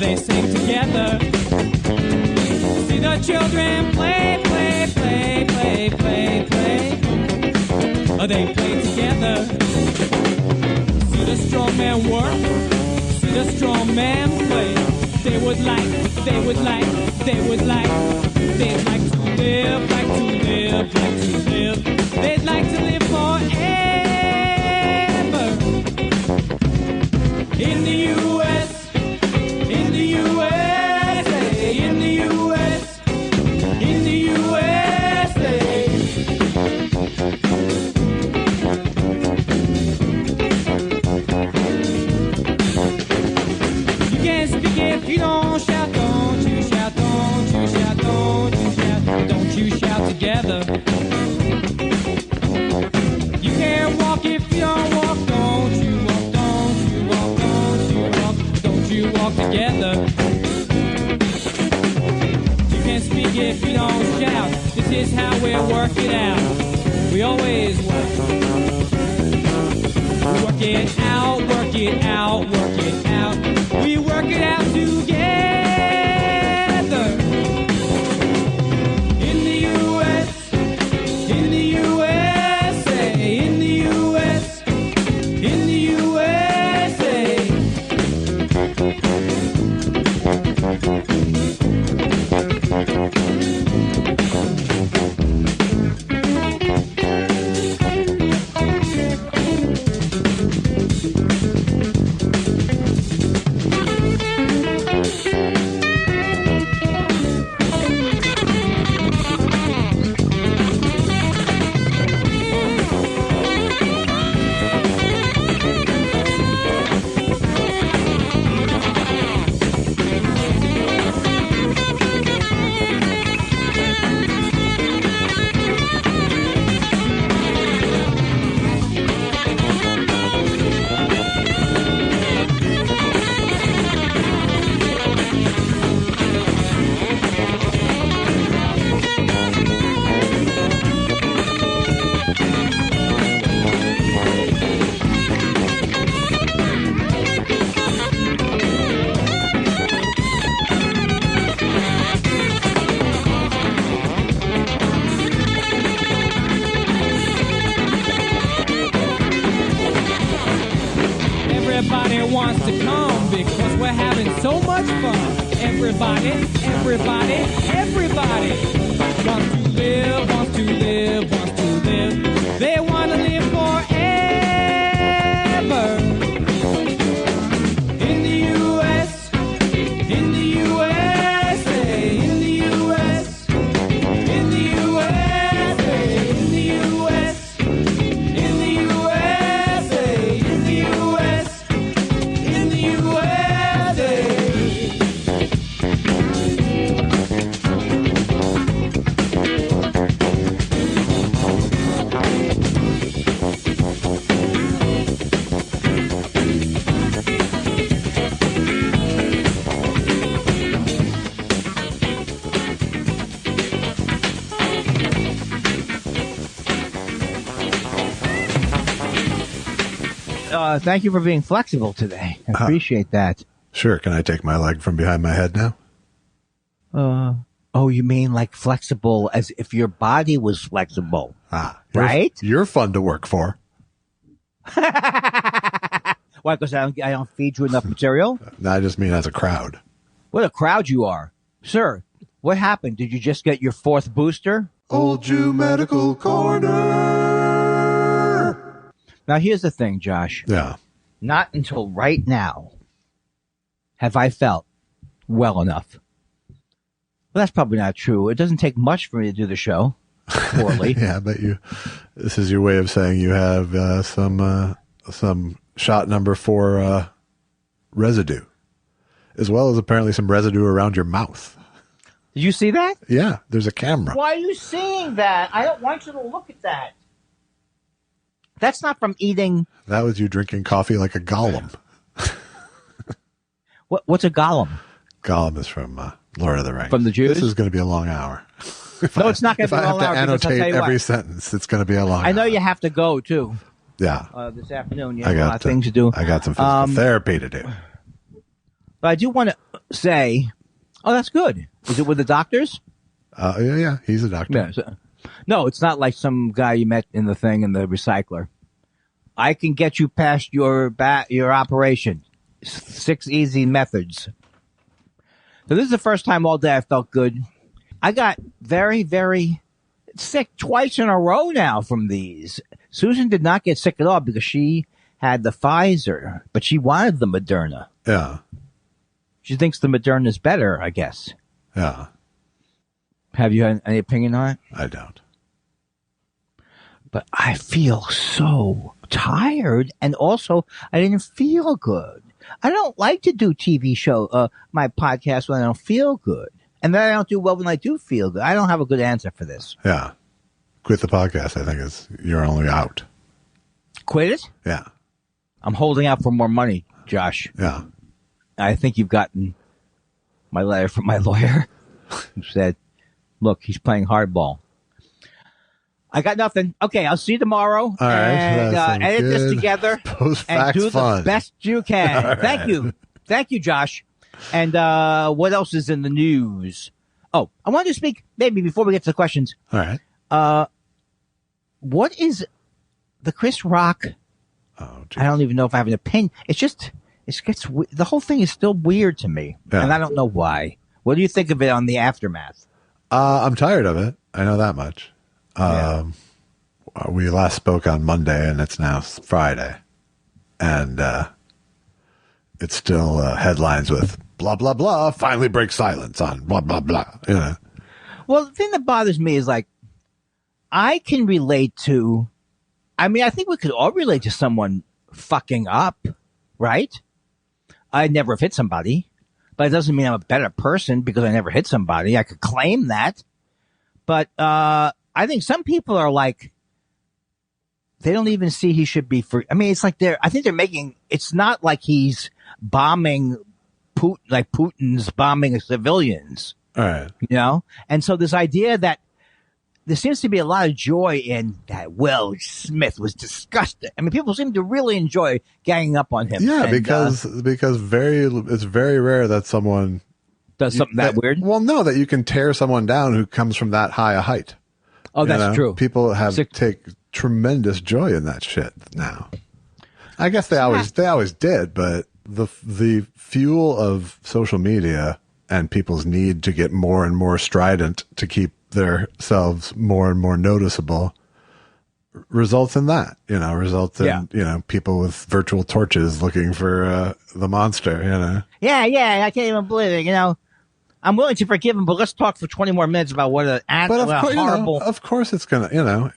They sing together. See the children play, play, play, play, play, play. They play together. See the strong man work. See the strong man play. They would like, they'd like to live, like to live, like to live. They'd like to live forever. In the U.S., in the USA, in the U.S., in the USA. You can't speak if you don't shout, don't you shout, don't you shout, don't you shout, don't you shout together. You can't walk if you don't walk, don't you walk, don't you walk, don't you walk, don't you walk together. You can't speak if you don't shout, this is how we work it out. We always work it out, work it out, work it out. We work it out together. In the U.S., in the USA, in the U.S., in the USA. Everybody wants to come because we're having so much fun. Everybody, everybody, everybody wants to live, wants to live, wants to live. They want to live forever. In the U.S., in the USA, in the U.S., in the USA, in the U.S., in the USA, in the U.S., in the USA. Thank you for being flexible today. I appreciate that. Sure. Can I take my leg from behind my head now? Oh, you mean like flexible as if your body was flexible? Right? You're fun to work for. Why? Because I don't feed you enough material? No, I just mean as a crowd. What a crowd you are. Sir, what happened? Did you just get your fourth booster? Old Jew Medical Corner. Now, here's the thing, Josh. Yeah. Not until right now have I felt well enough. Well, that's probably not true. It doesn't take much for me to do the show poorly. Yeah, but this is your way of saying you have some shot number 4 residue, as well as apparently some residue around your mouth. Did you see that? Yeah, there's a camera. Why are you seeing that? I don't want you to look at that. That's not from eating. That was you drinking coffee like a golem. What's a golem? Gollum is from Lord of the Rings. From the Jews? This is going to be a long hour. No, it's not going to be a long hour. If I have to annotate every sentence, it's going to be a long hour. I know you have to go, too. Yeah. This afternoon. You have a lot of things to do. I got some physical therapy to do. But I do want to say, oh, that's good. Is it with the doctors? Yeah, he's a doctor. Yeah, no, it's not like some guy you met in the thing in the recycler. I can get you past your operation. 6 easy methods. So this is the first time all day I felt good. I got very, very sick twice in a row now from these. Susan did not get sick at all because she had the Pfizer, but she wanted the Moderna. Yeah. She thinks the Moderna is better, I guess. Yeah. Have you had any opinion on it? I don't. But I feel so tired, and also I didn't feel good. I don't like to do my podcast when I don't feel good. And then I don't do well when I do feel good. I don't have a good answer for this. Yeah. Quit the podcast, I think, is your only out. Quit it? Yeah. I'm holding out for more money, Josh. Yeah. I think you've gotten my letter from my lawyer who said, look, he's playing hardball. I got nothing. Okay, I'll see you tomorrow. All right. And edit this together and do the best you can. Right. Thank you. Thank you, Josh. And what else is in the news? Oh, I wanted to speak, maybe before we get to the questions. All right. What is the Chris Rock? Oh, geez. I don't even know if I have an opinion. The whole thing is still weird to me. Yeah. And I don't know why. What do you think of it on the aftermath? I'm tired of it. I know that much. We last spoke on Monday, and it's now Friday. And it's still headlines with blah, blah, blah, finally break silence on blah, blah, blah. You know? Well, the thing that bothers me is, like, I can relate to, I think we could all relate to someone fucking up, right? I never have hit somebody, but it doesn't mean I'm a better person because I never hit somebody. I could claim that. But I think some people are like, they don't even see he should be free. It's like it's not like he's bombing Putin, like Putin's bombing civilians. All right. You know? And so this idea that there seems to be a lot of joy in that Will Smith was disgusting. People seem to really enjoy ganging up on him. Yeah, and, because it's very rare that someone does something that weird. Well, no, that you can tear someone down who comes from that high a height. Oh, that's true. People take tremendous joy in that shit now. I guess they always did, but the fuel of social media and people's need to get more and more strident to keep themselves more and more noticeable results in that, results in, people with virtual torches looking for the monster, Yeah, I can't even believe it, I'm willing to forgive him, but let's talk for 20 more minutes about what horrible. Of course it's gonna,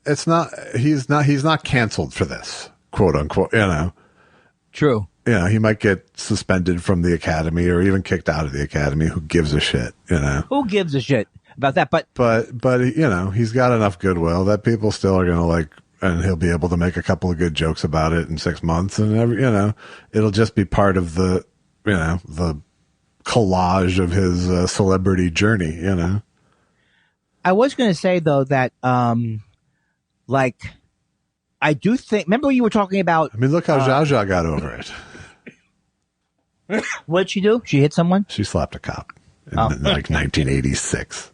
it's not, he's not canceled for this, quote unquote, True. He might get suspended from the academy or even kicked out of the academy. Who gives a shit, Who gives a shit about that? But he's got enough goodwill that people still are going to like, and he'll be able to make a couple of good jokes about it in 6 months, and it'll just be part of the collage of his celebrity journey. I was going to say though that I do think. Remember you were talking about. Look how Zsa Zsa got over it. What did she do? She hit someone? She slapped a cop in 1986.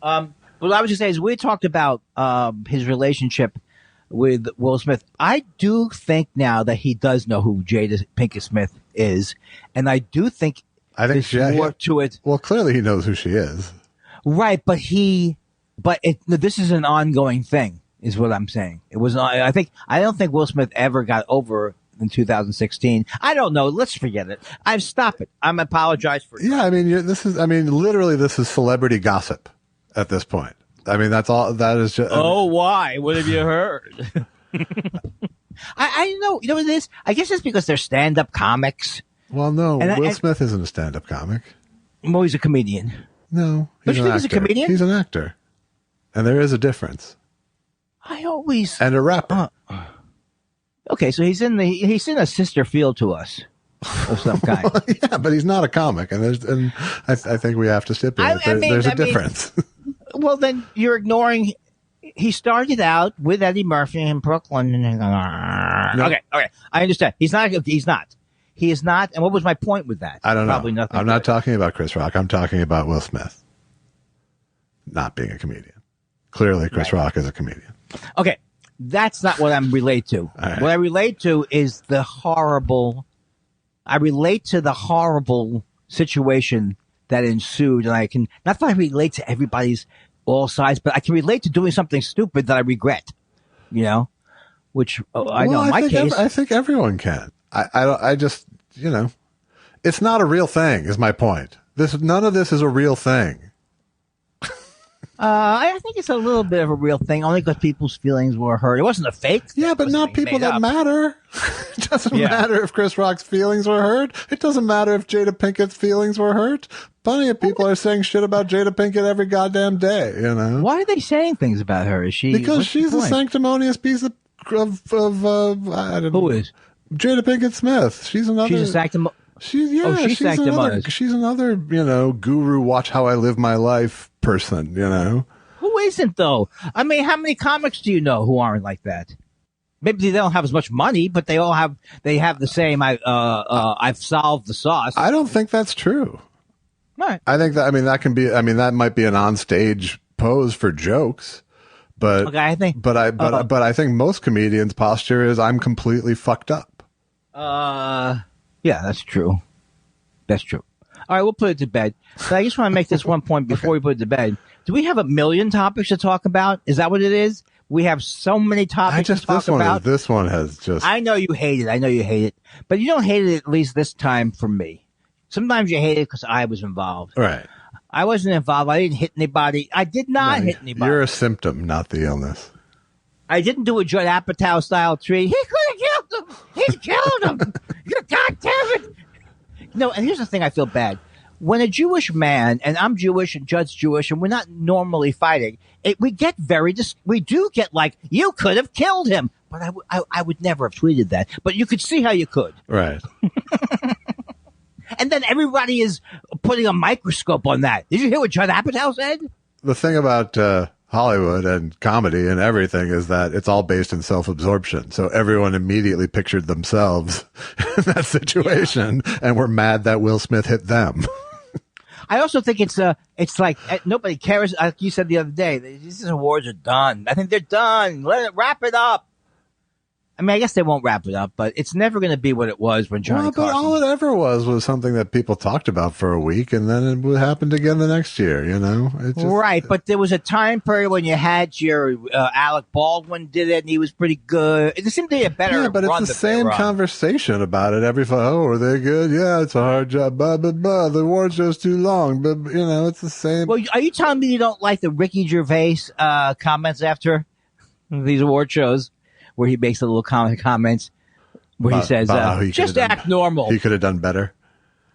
What I was just saying is we talked about his relationship with Will Smith. I do think now that he does know who Jada Pinkett Smith is, and I do think there's more to it. Well, clearly he knows who she is, right? But this is an ongoing thing, is what I'm saying. It was. I don't think Will Smith ever got over in 2016. I don't know. Let's forget it. I've stopped it. I'm apologize for it. Yeah, literally this is celebrity gossip at this point. That's all that is just. Oh, why? What have you heard? I know. You know what it is? I guess it's because they're stand-up comics. Well, no. Will Smith isn't a stand-up comic. Well, he's a comedian. No. Don't you think he's a comedian? He's an actor. And there is a difference. And a rapper. Okay, so he's in a sister field to us of some kind. Well, yeah, but he's not a comic, and I think we have to stipulate there's a difference. Well, then you're ignoring. He started out with Eddie Murphy in Brooklyn. No. Okay, I understand. He's not. He is not. And what was my point with that? I don't know. Probably nothing. I'm not talking about Chris Rock. I'm talking about Will Smith not being a comedian. Clearly, Chris Rock is a comedian. Okay. That's not what I'm relate to. Right. What I relate to is the horrible situation that ensued, and I can not that I relate to everybody's all sides, but I can relate to doing something stupid that I regret. You know, which I know in my case, I think everyone can. I just, you know, it's not a real thing. Is my point. None of this is a real thing. I think it's a little bit of a real thing, only because people's feelings were hurt. It wasn't a fake. Yeah, but not people that matter. It doesn't matter if Chris Rock's feelings were hurt. It doesn't matter if Jada Pinkett's feelings were hurt. Plenty of people are saying shit about Jada Pinkett every goddamn day, you know? Why are they saying things about her? Is she? Because she's a sanctimonious piece of I don't know. Who is? Jada Pinkett Smith. She's another. She's a sanctimonious. She's another, you know, guru, watch how I live my life person, you know? Who isn't, though? I mean, how many comics do you know who aren't like that? Maybe they don't have as much money, but they have the same, I've solved the sauce. I don't think that's true. Right. I think that might be an onstage pose for jokes. But okay, I think I think most comedians' posture is I'm completely fucked up. Yeah, that's true. That's true. All right, we'll put it to bed. But I just want to make this one point before we put it to bed. Do we have a million topics to talk about? Is that what it is? We have so many topics to talk about. This one has just... I know you hate it. But you don't hate it, at least this time, from me. Sometimes you hate it because I was involved. Right. I wasn't involved. I didn't hit anybody. I did not hit anybody. You're a symptom, not the illness. I didn't do a Judd Apatow style tree. He could have killed him. He killed him. God damn it. No, and here's the thing I feel bad. When a Jewish man, and I'm Jewish and Judd's Jewish, and we're not normally fighting, we do get like, you could have killed him. But I would never have tweeted that. But you could see how you could. Right. And then everybody is putting a microscope on that. Did you hear what Judd Apatow said? The thing about Hollywood and comedy and everything is that it's all based in self-absorption. So everyone immediately pictured themselves in that situation and were mad that Will Smith hit them. I also think it's like nobody cares. Like you said the other day, these awards are done. I think they're done. Wrap it up. I mean, I guess they won't wrap it up, but it's never going to be what it was when Johnny Carson. But all it ever was something that people talked about for a week, and then it happened again the next year, you know? Right, but there was a time period when you had your Alec Baldwin did it, and he was pretty good. It seemed to be a better Yeah, but it's the same conversation about it every time. Oh, are they good? Yeah, it's a hard job. Blah, blah, blah. The award show's too long. But, you know, it's the same. Well, are you telling me you don't like the Ricky Gervais comments after these award shows? Where he makes a little comments where he says, just act normal. He could have done better.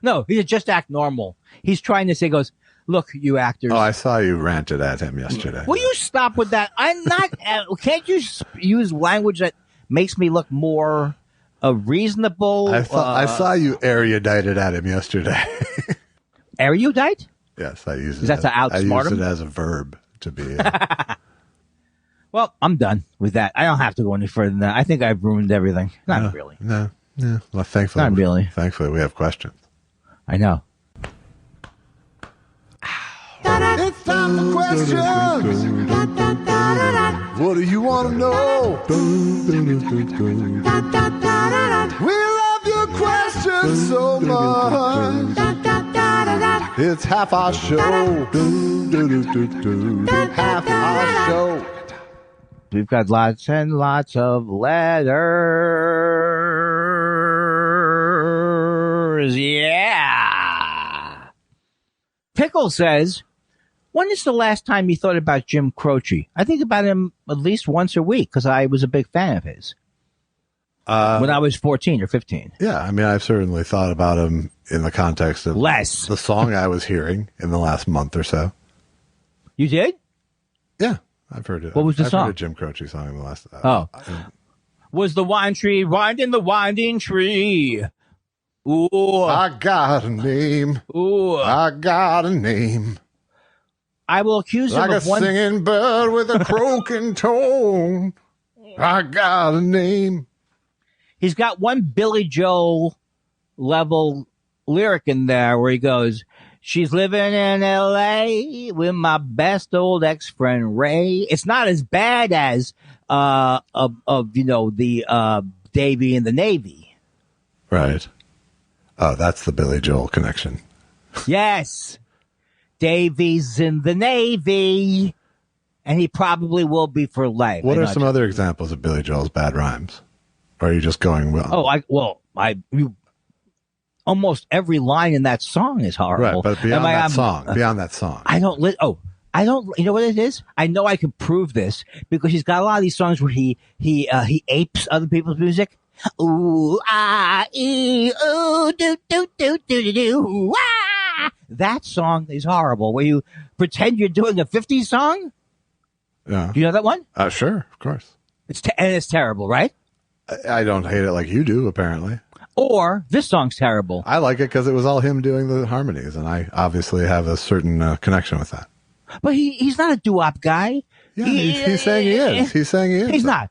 No, he said, just act normal. He's trying to say, goes, look, you actors. Oh, I saw you ranted at him yesterday. Will you stop with that? I'm not, can't you use language that makes me look more reasonable? I saw you erudited at him yesterday. Erudite? Yes, I use it. Is that to outsmart him? I use it as a verb to be. Well, I'm done with that. I don't have to go any further than that. I think I've ruined everything. Not really. No. Well, thankfully. Not really. Thankfully, we have questions. I know. It's time for questions. What do you want to know? We love your questions so much. It's half our show. Half our show. We've got lots and lots of letters. Yeah. Pickle says, when is the last time you thought about Jim Croce? I think about him at least once a week because I was a big fan of his. When I was 14 or 15. Yeah, I mean, I've certainly thought about him in the context of the song I was hearing in the last month or so. You did? Yeah, I've heard it. What was the song? I've heard a Jim Croce song in the last. Was the wine tree winding the winding tree? Ooh, I got a name. Ooh, I got a name. I will accuse him of like a singing bird with a croaking tone. I got a name. He's got one Billy Joel level lyric in there where he goes, she's living in L.A. with my best old ex-friend Ray. It's not as bad as, the Davy and the Navy. Right. Oh, that's the Billy Joel connection. Yes. Davy's in the Navy, and he probably will be for life. What are some other examples of Billy Joel's bad rhymes? Or are you just going well? Almost every line in that song is horrible. Right, but beyond that song. I don't. You know what it is? I know I can prove this because he's got a lot of these songs where he apes other people's music. Ooh, ah, ee, ooh, do, do, do, do, do, do, ah. That song is horrible. Where you pretend you're doing a 50s song. Yeah. Do you know that one? Sure, of course. It's terrible, right? I don't hate it like you do, apparently. Or this song's terrible. I like it because it was all him doing the harmonies, and I obviously have a certain connection with that. But he's not a doo-wop guy. Yeah, he's saying he is. He's saying he is. He's not.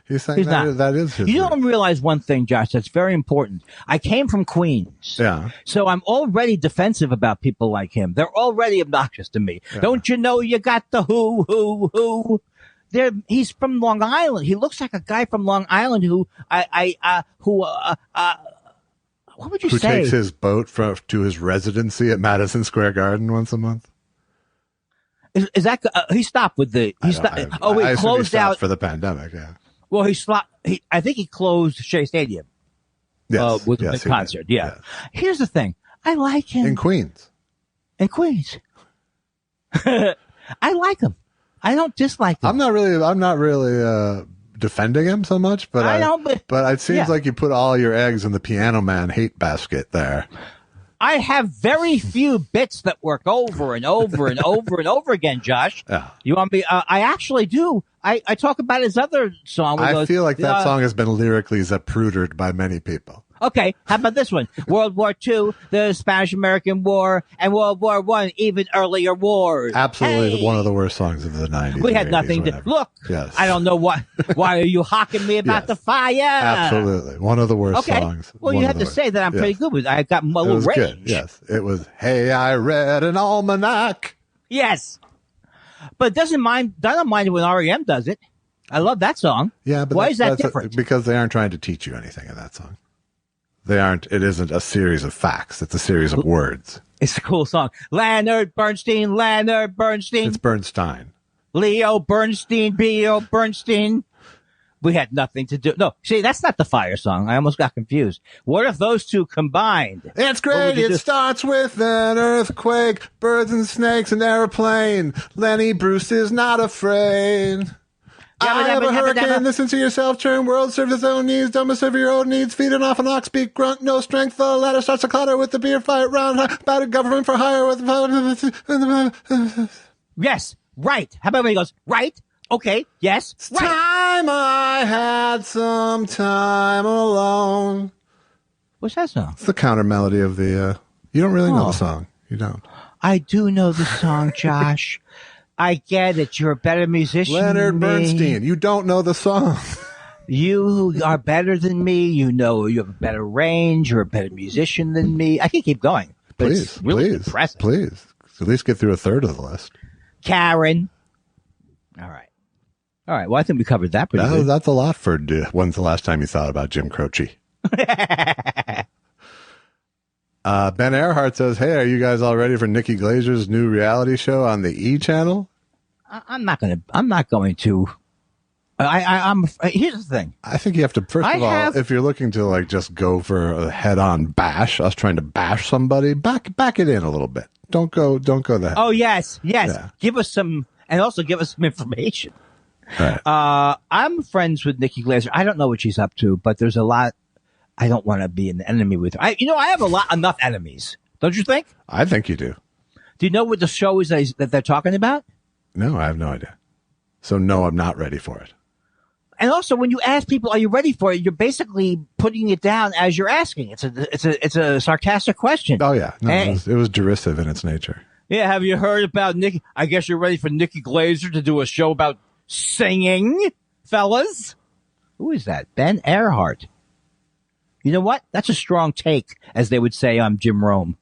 He's saying that is his. You don't realize one thing, Josh, that's very important. I came from Queens. Yeah. So I'm already defensive about people like him. They're already obnoxious to me. Yeah. Don't you know you got the who? He's from Long Island. He looks like a guy from Long Island who what would you say? Who takes his boat to his residency at Madison Square Garden once a month? Is that he stopped with the he closed out for the pandemic? Yeah. Well, I think he closed Shea Stadium. Yes, with the concert. Yeah. Yes. Here's the thing. I like him in Queens. I like him. I don't dislike him. I'm not really defending him so much, but but it seems like you put all your eggs in the Piano Man hate basket there. I have very few bits that work over and over and over and over again, Josh. Yeah. You want me? I actually do. I talk about his other song. I feel like that song has been lyrically zaprudered by many people. Okay, how about this one? World War II, the Spanish-American War, and World War I, even earlier wars. Absolutely one of the worst songs of the 90s. We had nothing to... Look, yes. I don't know why are you hawking me about the fire? Absolutely. One of the worst songs. Well, you have to say that I'm pretty good with it. I got a little range. Good. Yes, it was, hey, I read an almanac. Yes. But I don't mind when REM does it. I love that song. Yeah, but why is that different? Because they aren't trying to teach you anything in that song. It isn't a series of facts. It's a series of words. It's a cool song. Leonard Bernstein. It's Bernstein. Leo Bernstein, B.O. Bernstein. We had nothing to do. No, see, that's not the fire song. I almost got confused. What if those two combined? It's great. It starts with an earthquake, birds and snakes, an airplane. Lenny Bruce is not afraid. I have a hurricane, listen to yourself, turn world, serve its own needs, don't serve your own needs, feeding off an ox, beak, grunt, no strength, the ladder starts to clatter with the beer fight round, battered government for hire with... Yes, right. How about when he goes, right? Okay, yes, it's right. Time I had some time alone. What's that song? It's the counter melody of the, you don't really know the song. You don't. I do know the song, Josh. I get it. You're a better musician Leonard than Bernstein. me. You don't know the song. You are better than me. You know you have a better range. You're a better musician than me. I can keep going. But it's really impressive. Please. At least get through a third of the list. Karen. All right. Well, I think we covered that pretty good. That's a lot for when's the last time you thought about Jim Croce? Ben Earhart says, hey, are you guys all ready for Nikki Glazer's new reality show on the E! channel? I'm not going to. Here's the thing. I think you have to, first of all, if you're looking to just go for a head-on bash, us trying to bash somebody, back it in a little bit. Don't go the. Oh, yes. Yeah. Give us some, and also give us some information. Right. I'm friends with Nikki Glaser. I don't know what she's up to, but there's a lot. I don't want to be an enemy with her. I have enough enemies. Don't you think? I think you do. Do you know what the show is that they're talking about? No, I have no idea. So no, I'm not ready for it. And also, when you ask people, "Are you ready for it?" you're basically putting it down as you're asking. It's a sarcastic question. Oh yeah, no, it was derisive in its nature. Yeah, have you heard about Nikki? I guess you're ready for Nikki Glaser to do a show about singing, fellas. Who is that? Ben Earhart. You know what? That's a strong take, as they would say on Jim Rome.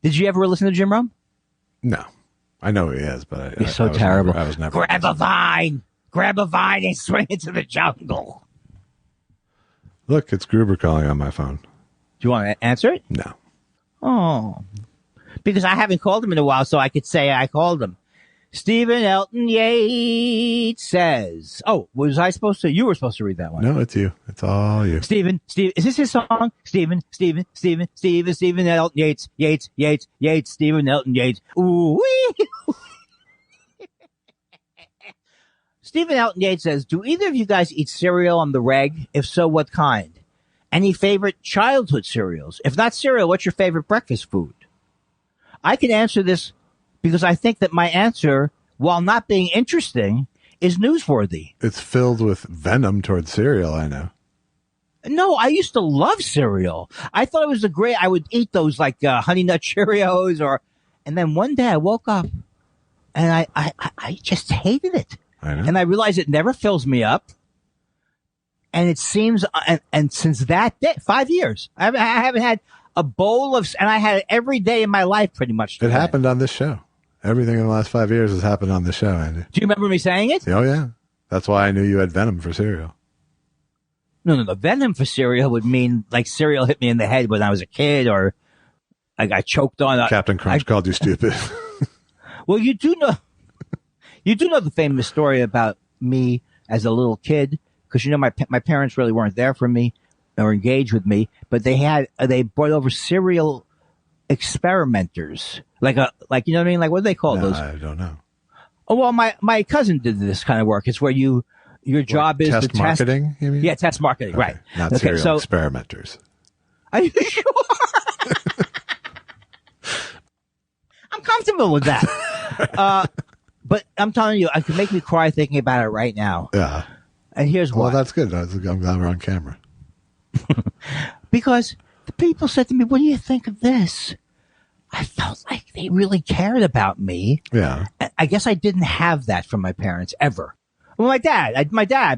Did you ever listen to Jim Rome? No. I know he is, but he's so terrible. I was never. Grab a vine and swing into the jungle. Look, it's Gruber calling on my phone. Do you want to answer it? No. Oh. because I haven't called him in a while, so I could say I called him. Stephen Elton Yates says, "Oh, was I supposed to? You were supposed to read that one." No, it's you. It's all you. Stephen, is this his song? Stephen Elton Yates, Stephen Elton Yates. Ooh wee. Stephen Elton Yates says, "Do either of you guys eat cereal on the reg? If so, what kind? Any favorite childhood cereals? If not cereal, what's your favorite breakfast food?" I can answer this because I think that my answer, while not being interesting, is newsworthy. It's filled with venom towards cereal, I know. No, I used to love cereal. I thought it was I would eat those like Honey Nut Cheerios and then one day I woke up and I just hated it. I know. And I realized it never fills me up. And it seems, and since that day, 5 years, I haven't had a bowl and I had it every day in my life pretty much. It happened on this show. Everything in the last 5 years has happened on this show, Andy. Do you remember me saying it? Oh, yeah. That's why I knew you had venom for cereal. No. Venom for cereal would mean like cereal hit me in the head when I was a kid or I got choked on. Captain Crunch called you stupid. Well, you do know the famous story about me as a little kid because, you know, my parents really weren't there for me or engaged with me, but they brought over cereal experimenters. Like you know what I mean? Like, what do they call those? I don't know. Oh, well, my cousin did this kind of work. It's where your job is to test marketing, you mean? Yeah, test marketing, Okay, right. Not cereal experimenters. Are you sure? I'm comfortable with that. But I'm telling you, it could make me cry thinking about it right now. Yeah. And here's why. Well, that's good. I'm glad we're on camera. Because the people said to me, "What do you think of this?" I felt like they really cared about me. Yeah. I guess I didn't have that from my parents ever. Well, my dad,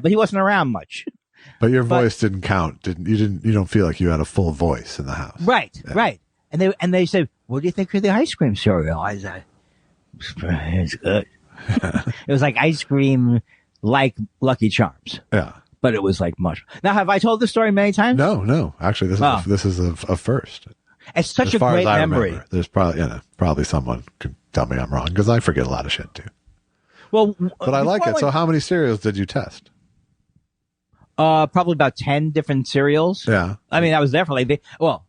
but he wasn't around much. But your voice didn't count. You don't feel like you had a full voice in the house. Right, Yeah. right. And they said, "What do you think of the ice cream cereal?" I said, "It's good." It was like ice cream, like Lucky Charms. Yeah. But it was like mush. Now, have I told this story many times? No. Actually, this is a first. It's such As a far great as I memory. remember, there's probably someone could tell me I'm wrong because I forget a lot of shit too. Well, But I like it. So how many cereals did you test? Probably about 10 different cereals. Yeah. I mean, I was definitely,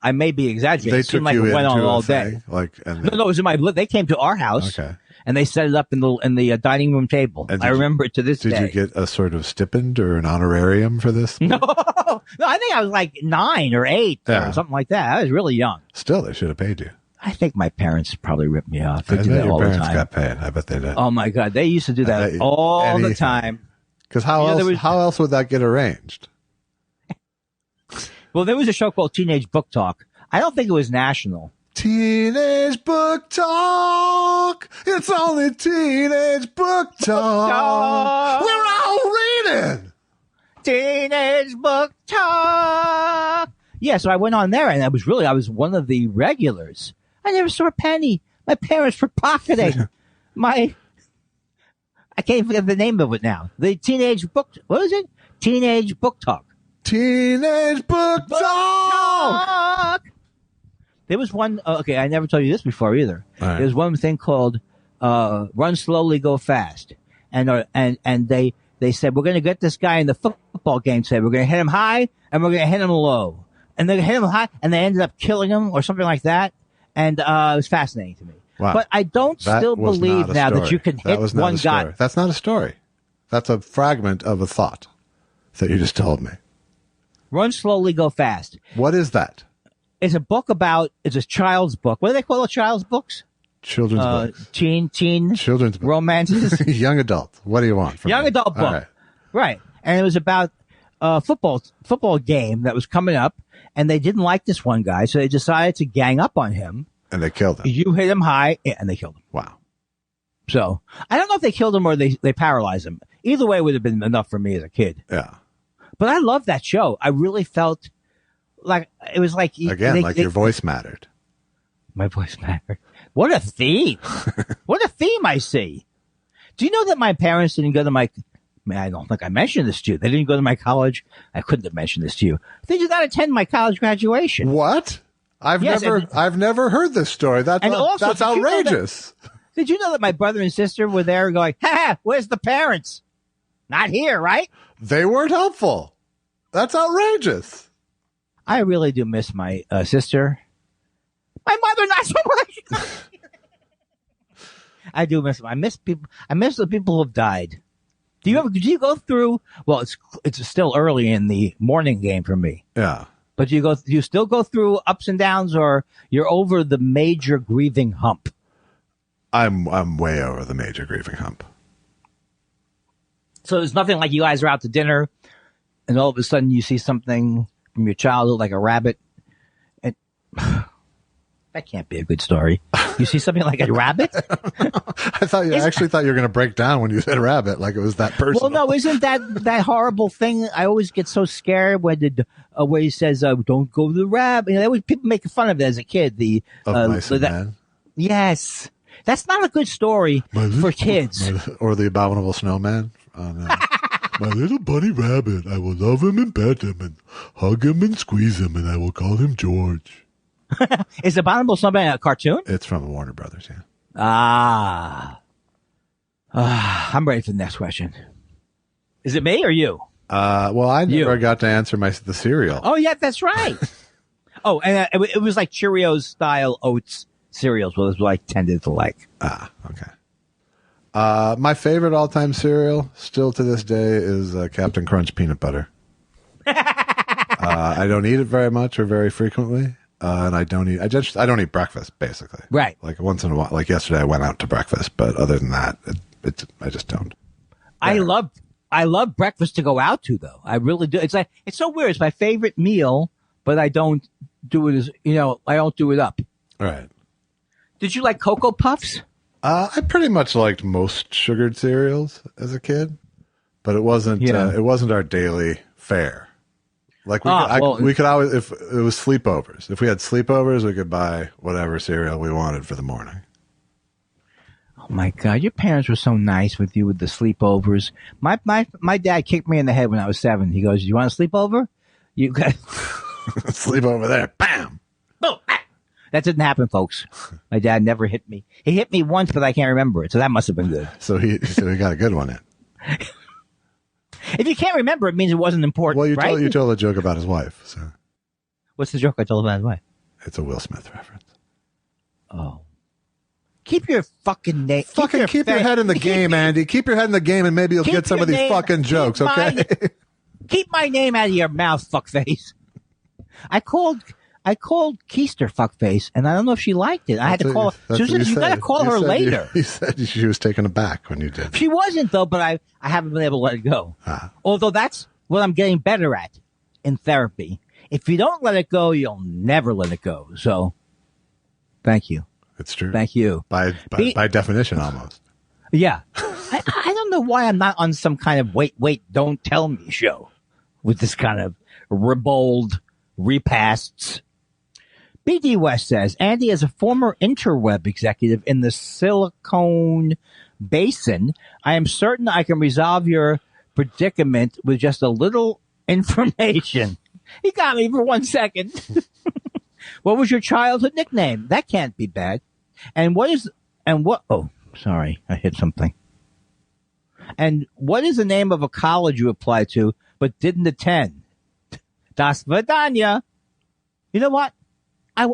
I may be exaggerating. They It seemed took like you it went on into all a day. thing, and No, it was in they came to our house. Okay. And they set it up in the dining room table. And I remember it to this day. Did you get a sort of stipend or an honorarium for this? No, I think I was like 9 or 8 or something like that. I was really young. Still, they should have paid you. I think my parents probably ripped me off. They I do bet that your all the parents time. got paid. I bet they did. Oh my God, they used to do that all the time. Because how else would that get arranged? Well, there was a show called Teenage Book Talk. I don't think it was national. Teenage Book Talk. It's only Teenage Book Talk. We're all reading. Teenage Book Talk. Yeah, so I went on there, and I was one of the regulars. I never saw a penny. My parents were pocketing I can't forget the name of it now. The what was it? Teenage Book Talk. Teenage Book Talk. There was one, I never told you this before either. Right. There was one thing called Run Slowly, Go Fast. And they said, we're going to get this guy in the football game today. We're going to hit him high and we're going to hit him low. And they're going to hit him high and they ended up killing him or something like that. And it was fascinating to me. Wow. But I don't still believe now that you can hit one guy. That's not a story. That's a fragment of a thought that you just told me. Run Slowly, Go Fast. What is that? It's a child's book. What do they call it? Child's books? Children's books. Teen Children's books. romances. Young adult. What do you want from Young me? adult book. All Right. And it was about a football game that was coming up, and they didn't like this one guy, so they decided to gang up on him. And they killed him. You hit him high, and they killed him. Wow. So I don't know if they killed him or they paralyzed him. Either way would have been enough for me as a kid. Yeah. But I loved that show. I really felt like it was like your voice mattered. My voice mattered. What a theme! What a theme I see. Do you know that my parents didn't go to I don't think I mentioned this to you. They didn't go to my college. I couldn't have mentioned this to you. They did not attend my college graduation. What? I've Yes, never heard this story. That's And also, that's did you know that- outrageous. Did you know that my brother and sister were there going, ha, where's the parents? Not here, right? They weren't helpful. That's outrageous. I really do miss my sister. My mother, not so much. I do miss them. I miss people. I miss the people who have died. Do you go through? Well, it's still early in the morning game for me. Yeah. But do you still go through ups and downs, or you're over the major grieving hump? I'm way over the major grieving hump. So there's nothing like you guys are out to dinner, and all of a sudden you see something from your childhood, like a rabbit. And that can't be a good story. You see something like a rabbit? I actually thought you were going to break down when you said rabbit, like it was that personal. Well, no, isn't that horrible thing? I always get so scared when where he says, "Don't go to the rabbit." You know, people make fun of it as a kid. Mice and Men. Yes, that's not a good story for kids. Or the Abominable Snowman. My little bunny rabbit, I will love him and pet him and hug him and squeeze him, and I will call him George. Is Abominable Snowman a cartoon? It's from Warner Brothers, yeah. I'm ready for the next question. Is it me or you? Well, I never got to answer the cereal. Oh, yeah, that's right. Oh, and it was like Cheerios style oats cereals. Well, it was like tended to like. Okay. My favorite all-time cereal, still to this day, is Captain Crunch peanut butter. I don't eat it very much or very frequently, and I don't eat breakfast basically. Right. Like once in a while, like yesterday, I went out to breakfast, but other than that, I just don't. Yeah. I love breakfast to go out to, though. I really do. It's so weird. It's my favorite meal, but I don't do it I don't do it up. Right. Did you like Cocoa Puffs? I pretty much liked most sugared cereals as a kid, but it wasn't our daily fare. Like we could always, if it was sleepovers, if we had sleepovers, we could buy whatever cereal we wanted for the morning. Oh my God, your parents were so nice with you with the sleepovers. My dad kicked me in the head when I was 7. He goes, "You want to sleep over? You got sleep over there." Bam. Boom. That didn't happen, folks. My dad never hit me. He hit me once, but I can't remember it. So that must have been good. So he got a good one in. If you can't remember, it means it wasn't important. Well, you told a joke about his wife. So what's the joke I told about his wife? It's a Will Smith reference. Oh, keep your fucking name. Keep your head in the game, Andy. Keep your head in the game, and maybe you'll get some of these fucking jokes. Okay. Keep my name out of your mouth, fuckface. I called Keister fuckface, and I don't know if she liked it. I had to call her. Susan, you got to call her later. You said she was taken aback when you did. She wasn't, though, but I haven't been able to let it go. Although that's what I'm getting better at in therapy. If you don't let it go, you'll never let it go. So, thank you. It's true. Thank you. By definition, almost. Yeah. I don't know why I'm not on some kind of wait, don't tell me show with this kind of ribald repasts. BD West says, Andy, as a former interweb executive in the Silicon Basin, I am certain I can resolve your predicament with just a little information. He got me for 1 second. What was your childhood nickname? That can't be bad. Oh, sorry, I hit something. And what is the name of a college you applied to but didn't attend? Das Vidanya. You know what? I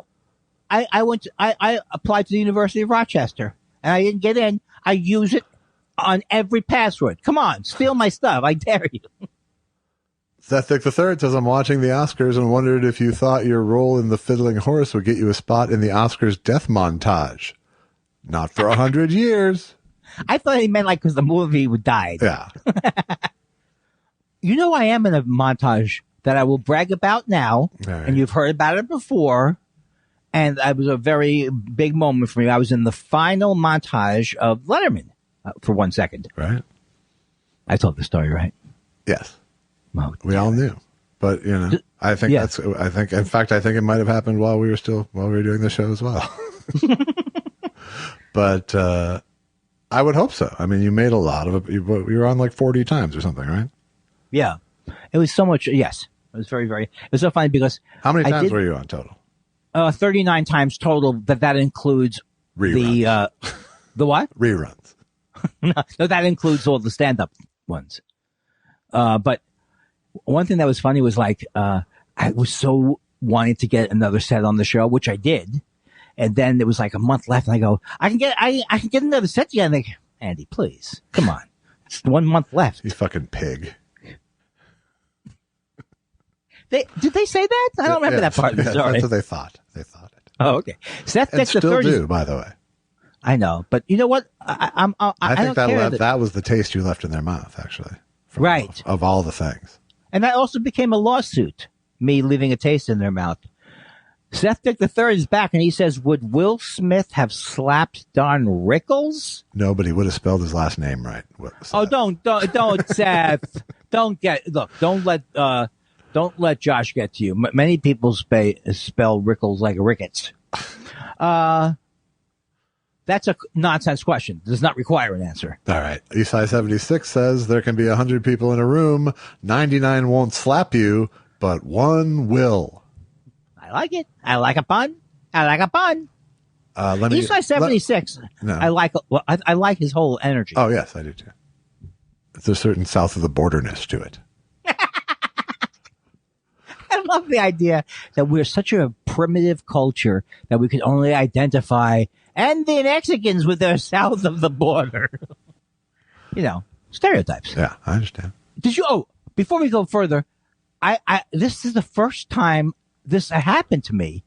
applied to the University of Rochester and I didn't get in. I use it on every password. Come on, steal my stuff. I dare you. Zethik III says, I'm watching the Oscars and wondered if you thought your role in The Fiddling Horse would get you a spot in the Oscars death montage. Not for 100 years. I thought he meant like because the movie died. Yeah. You know, I am in a montage that I will brag about now, right. And you've heard about it before. And it was a very big moment for me. I was in the final montage of Letterman for 1 second. Right. I told the story, right? Yes. Oh, we all knew. But, I think in fact, I think it might have happened while we were doing the show as well. But, I would hope so. I mean, you made a lot of it. You were on like 40 times or something, right? Yeah. It was so much. Yes. It was very, very, it was so funny because. How many times were you on total? 39 times total. That includes Reruns. the what? Reruns. No, that includes all the stand-up ones. But one thing that was funny was like, I was so wanting to get another set on the show, which I did. And then there was like a month left and I go, I can get another set together. And I think, Andy, please, come on. It's 1 month left. You fucking pig. Did they say that? I don't remember that part of the story. That's what they thought. They thought it. Oh, okay. Seth And gets the still 30. do, by the way. I know, but you know what? I think don't care that was the taste you left in their mouth, actually. Right. Of all the things. And that also became a lawsuit, me leaving a taste in their mouth. Seth Dick III is back, and he says, would Will Smith have slapped Don Rickles? No, but he would have spelled his last name right. Oh, don't, Seth. Don't let Josh get to you. Many people spell Rickles like Ricketts. That's a nonsense question. Does not require an answer. All right. Eastside 76 says there can be 100 people in a room. 99 won't slap you, but one will. I like it. I like a pun. Eastside 76. No. I like his whole energy. Oh, yes, I do too. There's a certain south of the borderness to it. I love the idea that we're such a primitive culture that we can only identify and the Mexicans with their south of the border. Stereotypes. Yeah, I understand. Before we go further, this is the first time this happened to me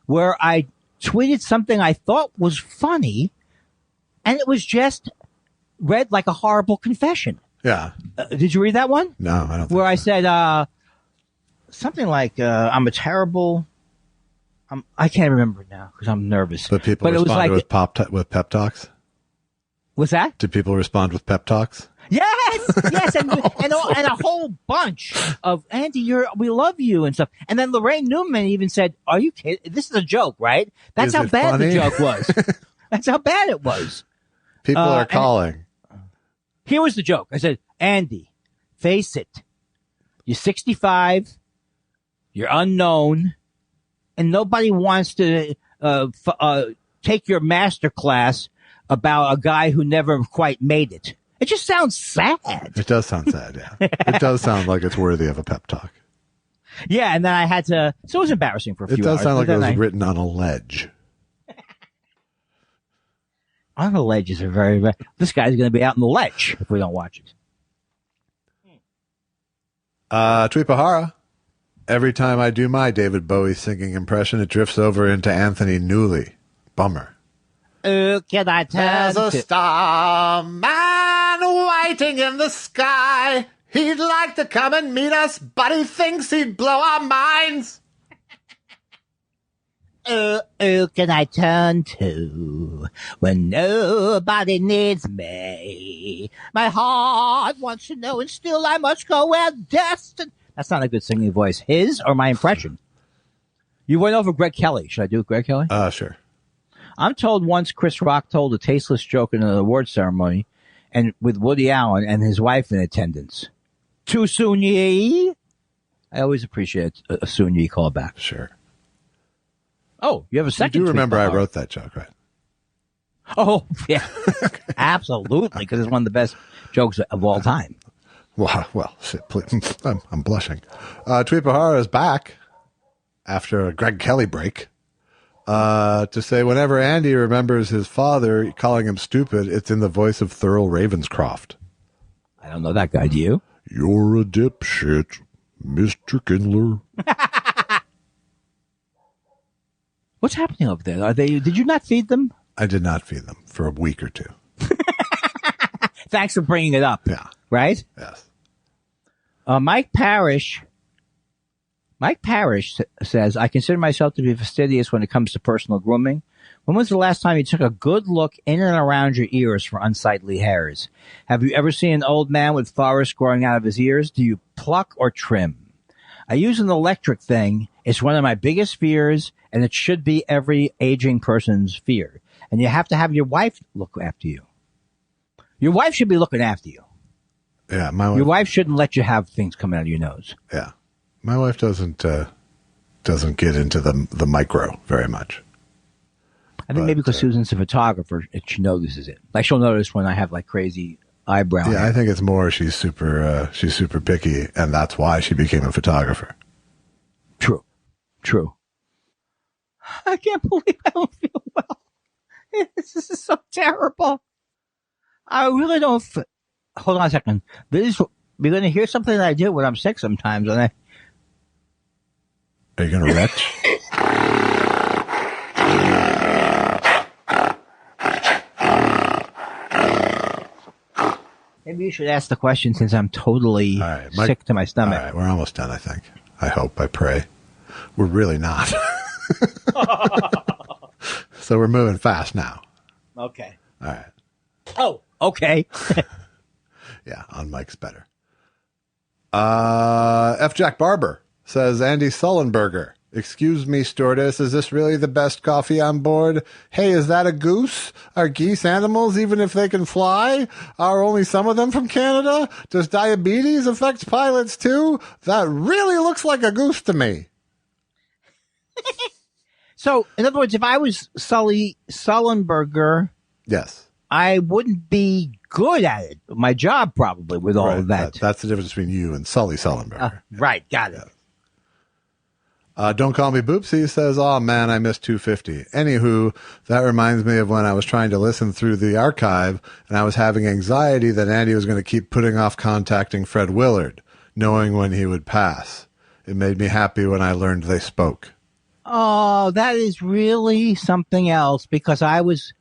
where I tweeted something I thought was funny and it was just read like a horrible confession. Yeah. Did you read that one? No, I don't. Where I said, something like, I'm a terrible, I can't remember now because I'm nervous. But people responded with pep talks? What's that? Did people respond with pep talks? Yes, and a whole bunch of, Andy, we love you and stuff. And then Lorraine Newman even said, are you kidding? This is a joke, right? That's how bad the joke was. That's how bad it was. People are calling. Here was the joke. I said, Andy, face it. You're 65. You're unknown. And nobody wants to take your master class about a guy who never quite made it. It just sounds sad. It does sound sad, yeah. It does sound like it's worthy of a pep talk. Yeah, and then I had to... So it was embarrassing for a few hours. It does sound like it was written on a ledge. On the ledges are very... This guy's going to be out on the ledge if we don't watch it. Tweepahara. Every time I do my David Bowie singing impression, it drifts over into Anthony Newley. Bummer. Can I tell There's a star man waiting in the sky. He'd like to come and meet us, but he thinks he'd blow our minds. Who can I turn to when nobody needs me? My heart wants to know, and still I must go where destined. That's not a good singing voice. His or my impression? You went over Greg Kelly. Should I do Greg Kelly? Sure. I'm told once Chris Rock told a tasteless joke in an award ceremony, and with Woody Allen and his wife in attendance. Too soon ye? I always appreciate a soon ye callback. Sure. Oh, you have a second. You do remember I Bob. wrote that joke, right? Oh, yeah. Absolutely, because it's one of the best jokes of all time. Well, shit, please. I'm blushing. Tweepahara is back after a Greg Kelly break to say whenever Andy remembers his father calling him stupid, it's in the voice of Thurl Ravenscroft. I don't know that guy. Do you? You're a dipshit, Mr. Kindler. What's happening over there? Did you not feed them? I did not feed them for a week or two. Thanks for bringing it up. Yeah. Right? Yes. Mike Parrish says, I consider myself to be fastidious when it comes to personal grooming. When was the last time you took a good look in and around your ears for unsightly hairs? Have you ever seen an old man with forest growing out of his ears? Do you pluck or trim? I use an electric thing. It's one of my biggest fears, and it should be every aging person's fear. And you have to have your wife look after you. Your wife should be looking after you. Yeah, my wife. Your wife shouldn't let you have things coming out of your nose. Yeah, my wife doesn't doesn't get into the micro very much. I think maybe because Susan's a photographer, she notices it. Like she'll notice when I have like crazy eyebrow. Yeah, hair. I think it's more she's super picky, and that's why she became a photographer. True. I can't believe I don't feel well. This is so terrible. I really don't. Hold on a second. We're going to hear something that I do when I'm sick sometimes. And Are you going to retch? Maybe you should ask the question since I'm totally sick to my stomach. All right, we're almost done, I think. I hope, I pray. We're really not. So we're moving fast now. Okay. All right. Oh, okay. Yeah, on Mike's better. F. Jack Barber says, Andy Sullenberger. Excuse me, stewardess, is this really the best coffee on board? Hey, is that a goose? Are geese animals even if they can fly? Are only some of them from Canada? Does diabetes affect pilots too? That really looks like a goose to me. So, in other words, if I was Sully Sullenberger, Yes. I wouldn't be good at it. My job probably with all of that. That's the difference between you and Sully Sullenberger. Right, got it. Don't Call Me Boopsy says, oh man, I missed 250. Anywho, that reminds me of when I was trying to listen through the archive and I was having anxiety that Andy was going to keep putting off contacting Fred Willard, knowing when he would pass. It made me happy when I learned they spoke. Oh, that is really something else because I was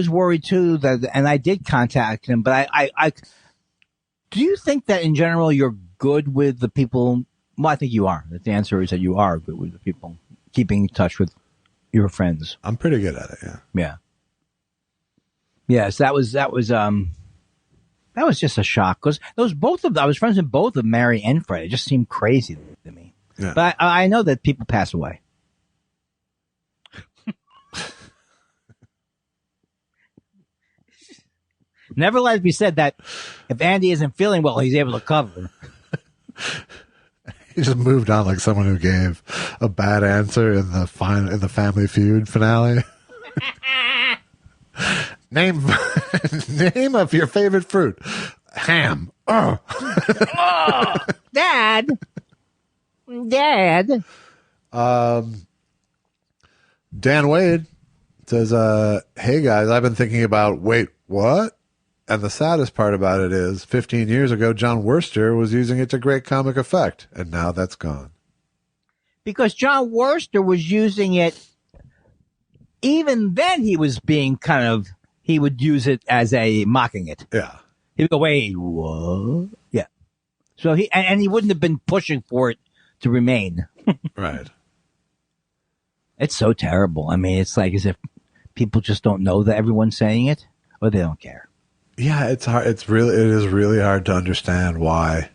worried too and I did contact him, but I do you think that in general you're good with the people? Well, I think you are. The answer is that you are good with the people, keeping in touch with your friends. I'm pretty good at it. Yeah. Yeah. Yes, that was just a shock because I was friends with both of Mary and Fred. It just seemed crazy to me. Yeah. But I know that people pass away. Never let it be said that if Andy isn't feeling well, he's able to cover. He just moved on like someone who gave a bad answer in the Family Feud finale. Name of your favorite fruit. Ham. Oh. Oh, Dad. Dan Wade says, hey guys, I've been thinking about, wait, what? And the saddest part about it is 15 years ago, John Worster was using it to great comic effect, and now that's gone. Because John Worster was using it, even then he was being he would use it as a mocking it. Yeah. He would go, wait, what? Yeah. So he wouldn't have been pushing for it to remain. Right. It's so terrible. I mean, it's like as if people just don't know that everyone's saying it or they don't care. Yeah, it's hard. It is really hard to understand why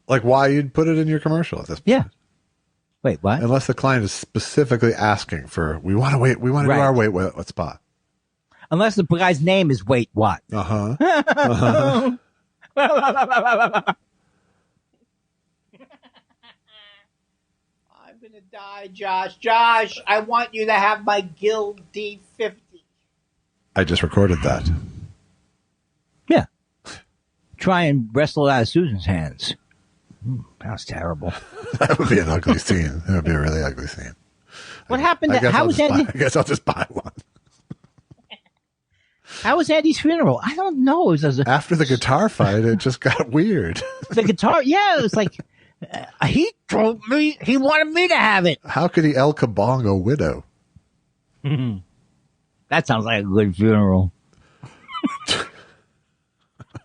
you'd put it in your commercial at this point. Yeah. Wait, what? Unless the client is specifically asking for, we want to do our wait what spot. Unless the guy's name is Wait What. Uh-huh. Uh-huh. I'm going to die, Josh. Josh, I want you to have my Guild D50. I just recorded that. Yeah. Try and wrestle it out of Susan's hands. That was terrible. That would be an ugly scene. It would be a really ugly scene. What happened? How was Andy? I guess I'll just buy one. How was Andy's funeral? I don't know. After the guitar fight, it just got weird. The guitar, yeah, it was like he told me he wanted me to have it. How could he El Kabong a widow? That sounds like a good funeral.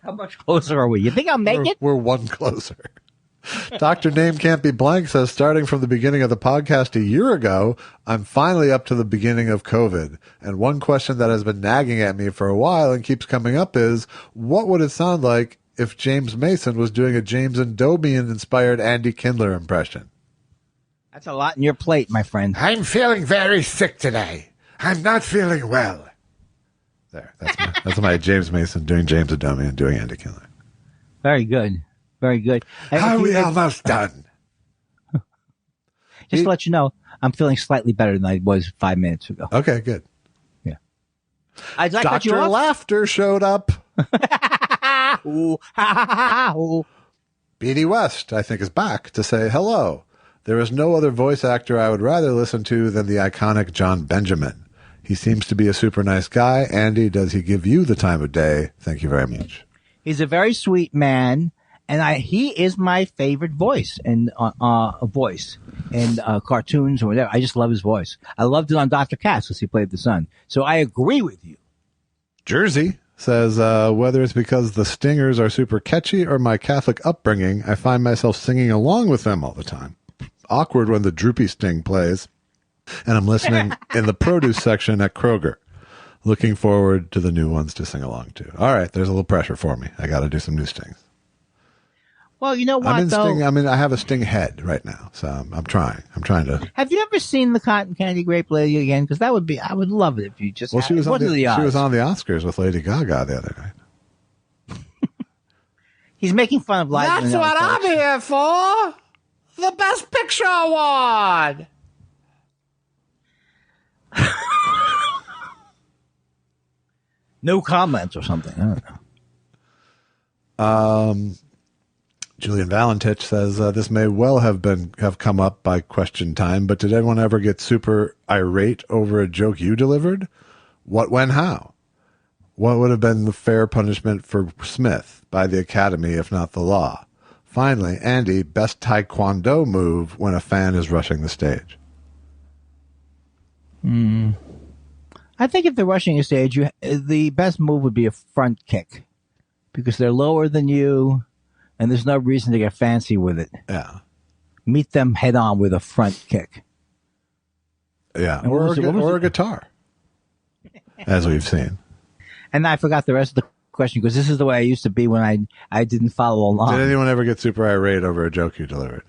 How much closer are we? You think I'll make it? We're one closer. Dr. Name Can't Be Blank says, starting from the beginning of the podcast a year ago, I'm finally up to the beginning of COVID. And one question that has been nagging at me for a while and keeps coming up is, what would it sound like if James Mason was doing a James and Dobian-inspired Andy Kindler impression? That's a lot in your plate, my friend. I'm feeling very sick today. I'm not feeling well. There, that's my James Mason doing James Adomian and doing Andy Kindler. Very good. Very good. Are we almost done? Just to let you know, I'm feeling slightly better than I was 5 minutes ago. Okay, good. Yeah. Did I cut you Dr. off? Laughter showed up. Ooh, ha, ha, ha, ha, ooh. B.D. West, I think, is back to say hello. There is no other voice actor I would rather listen to than the iconic John Benjamin. He seems to be a super nice guy. Andy, does he give you the time of day? Thank you very much. He's a very sweet man, and he is my favorite voice in cartoons or whatever. I just love his voice. I loved it on Dr. Katz because he played the son. So I agree with you. Jersey says, whether it's because the Stingers are super catchy or my Catholic upbringing, I find myself singing along with them all the time. Awkward when the Droopy Sting plays, and I'm listening in the produce section at Kroger. Looking forward to the new ones to sing along to. All right, there's a little pressure for me. I got to do some new stings. Well, you know what, I have a sting head right now, so I'm trying. I'm trying to. Have you ever seen the Cotton Candy Grape Lady again? Because I would love it if you just. Well, she was on the odds? Oscars with Lady Gaga the other night. He's making fun of Liza. That's what I'm here for. The Best Picture Award. No comments or something. I don't know. Julian Valentich says, this may well have come up by question time, but did anyone ever get super irate over a joke you delivered? What, when, how? What would have been the fair punishment for Smith by the Academy, if not the law? Finally, Andy, best Taekwondo move when a fan is rushing the stage. I think if they're rushing a stage, the best move would be a front kick because they're lower than you, and there's no reason to get fancy with it. Yeah. Meet them head on with a front kick. Yeah. And Or a guitar, as we've seen. And I forgot the rest of the question because this is the way I used to be when I didn't follow along. Did anyone ever get super irate over a joke you delivered?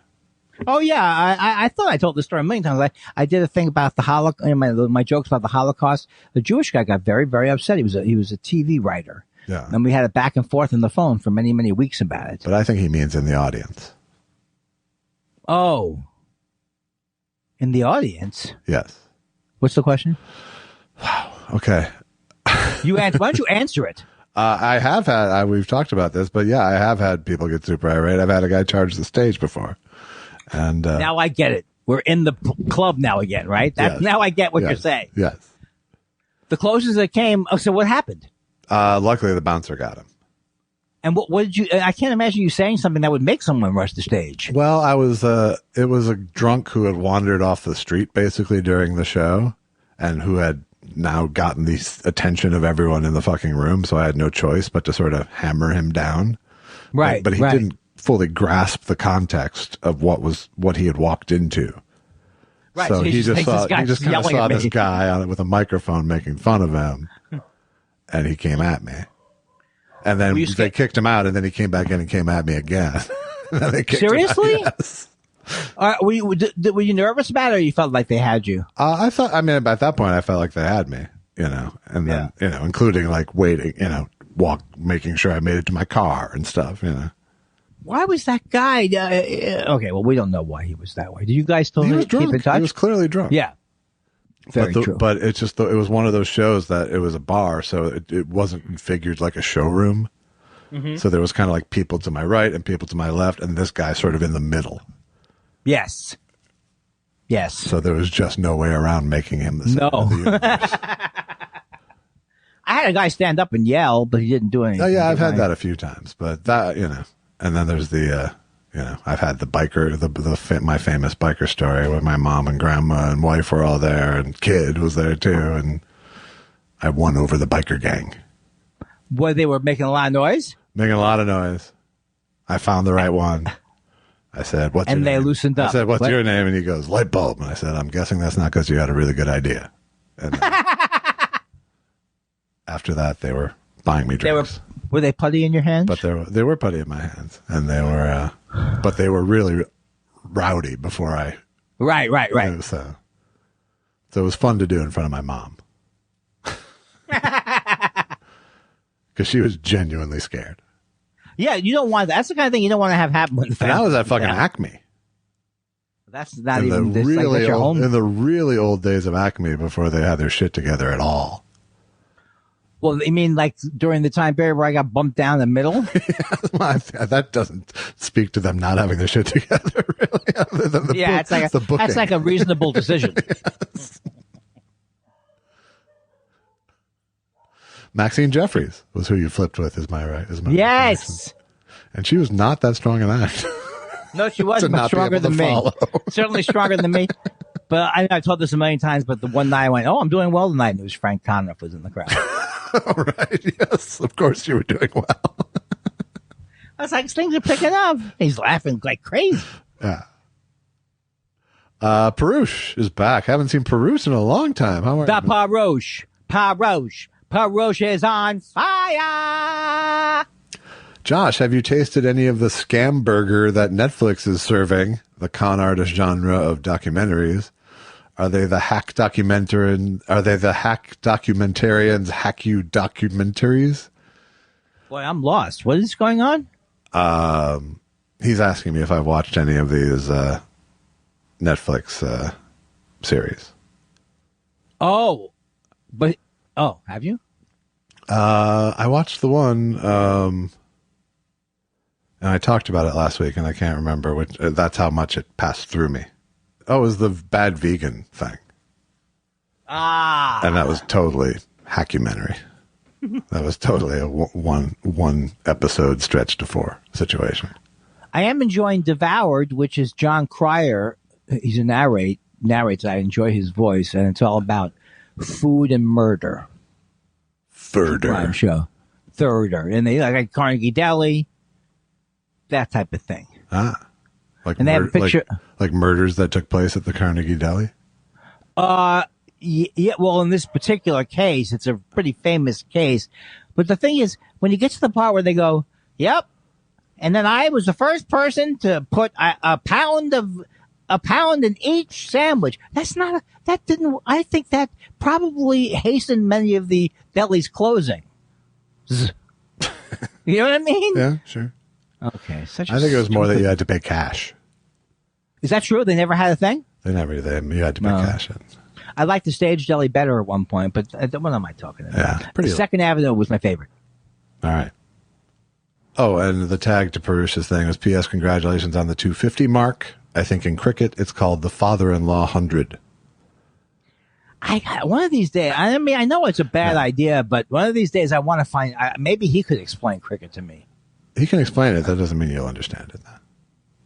Oh yeah, I thought I told this story a million times. I did a thing about the Holocaust. My jokes about the Holocaust. The Jewish guy got very, very upset. He was a TV writer. Yeah. And we had it back and forth on the phone for many, many weeks about it. But I think he means in the audience. Oh, in the audience. Yes. What's the question? Wow. Okay. Why don't you answer it? I have had. We've talked about this, but yeah, I have had people get super irate. I've had a guy charge the stage before. And now I get it. We're in the club now again, right? Yes. Now I get what you're saying. Yes. The closest it came. Oh, so what happened? Luckily, the bouncer got him. And what did you? I can't imagine you saying something that would make someone rush the stage. Well, it was a drunk who had wandered off the street basically during the show, and who had now gotten the attention of everyone in the fucking room. So I had no choice but to sort of hammer him down. Right. But he didn't fully grasp the context of what he had walked into. Right, so he just kind of saw at this me. guy with a microphone making fun of him, and he came at me. And then they kicked him out, and then he came back in and came at me again. Seriously? Yes. Were you nervous about it, or you felt like they had you? At that point, I felt like they had me, and then, including like waiting, making sure I made it to my car and stuff, Why was that guy? Okay, well, we don't know why he was that way. Did you guys still He was keep in drunk. touch? He was clearly drunk. Yeah. Very true. But it's just, it was one of those shows that it was a bar, so it wasn't configured like a showroom. Mm-hmm. So there was kind of like people to my right and people to my left, and this guy sort of in the middle. Yes. So there was just no way around making him the center of the universe. I had a guy stand up and yell, but he didn't do anything. Oh, yeah, I've had that a few times, but that, and then there's the, I've had the biker, my famous biker story where my mom and grandma and wife were all there, and kid was there too, and I won over the biker gang. Well, they were making a lot of noise? Making a lot of noise. I found the right one. I said, what's your name? And they loosened up. I said, what's your name? And he goes, light bulb. And I said, I'm guessing that's not because you had a really good idea. And then after that, they were buying me drinks. Were they putty in your hands? But they were putty in my hands. And they were, but they were really rowdy before I. Right. So it was fun to do in front of my mom. Because she was genuinely scared. Yeah, you don't want that. That's the kind of thing you don't want to have happen with the family. And I was at fucking Acme. That's not in even the this. really Like, old, in the really old days of Acme before they had their shit together at all. Well, you mean like during the time period where I got bumped down the middle? That doesn't speak to them not having their shit together, really. Other than that's like a reasonable decision. Yes. Maxine Jeffries was who you flipped with, is my right? Yes. And she was not that strong an act. No, she wasn't, but stronger than me. Certainly stronger than me. But I've told this a million times, but the one night I went, I'm doing well tonight, and it was Frank Conniff was in the crowd. All right, yes, of course you were doing well. I was like, things are picking up. He's laughing like crazy. Yeah. Parouche is back. Haven't seen Parouche in a long time. How are The Parouche is on fire. Josh, have you tasted any of the scam burger that Netflix is serving, the con artist genre of documentaries? Are they the hack documentarians? Are they the hack documentarians? Hack you documentaries? Boy, I'm lost. What is going on? He's asking me if I've watched any of these Netflix series. Have you? I watched the one, and I talked about it last week, and I can't remember which. That's how much it passed through me. Oh, it was the bad vegan thing. And that was totally hackumentary. That was totally a one episode stretched to 4 situation. I am enjoying Devoured, which is John Cryer. He's a narrates. I enjoy his voice, and it's all about food and murder. Crime show. Thirder. And they like Carnegie Deli, that type of thing. Like, and they have a picture like murders that took place at the Carnegie Deli? Yeah, well, in this particular case, it's a pretty famous case. But the thing is, when you get to the part where they go, yep, and then I was the first person to put a pound in each sandwich. I think that probably hastened many of the delis closing. You know what I mean? Yeah, sure. Okay. I think it was more that you had to pay cash. Is that true? They never had a thing? You had to pay cash. I liked the Stage Deli better at one point, but what am I talking about? Yeah, pretty. Second Avenue was my favorite. All right. Oh, and the tag to Parouche's thing was P.S. Congratulations on the 250 mark. I think in cricket it's called the father-in-law 100. One of these days, I mean, I know it's a bad idea, but one of these days I want to find, maybe he could explain cricket to me. He can explain it. That doesn't mean you'll understand it.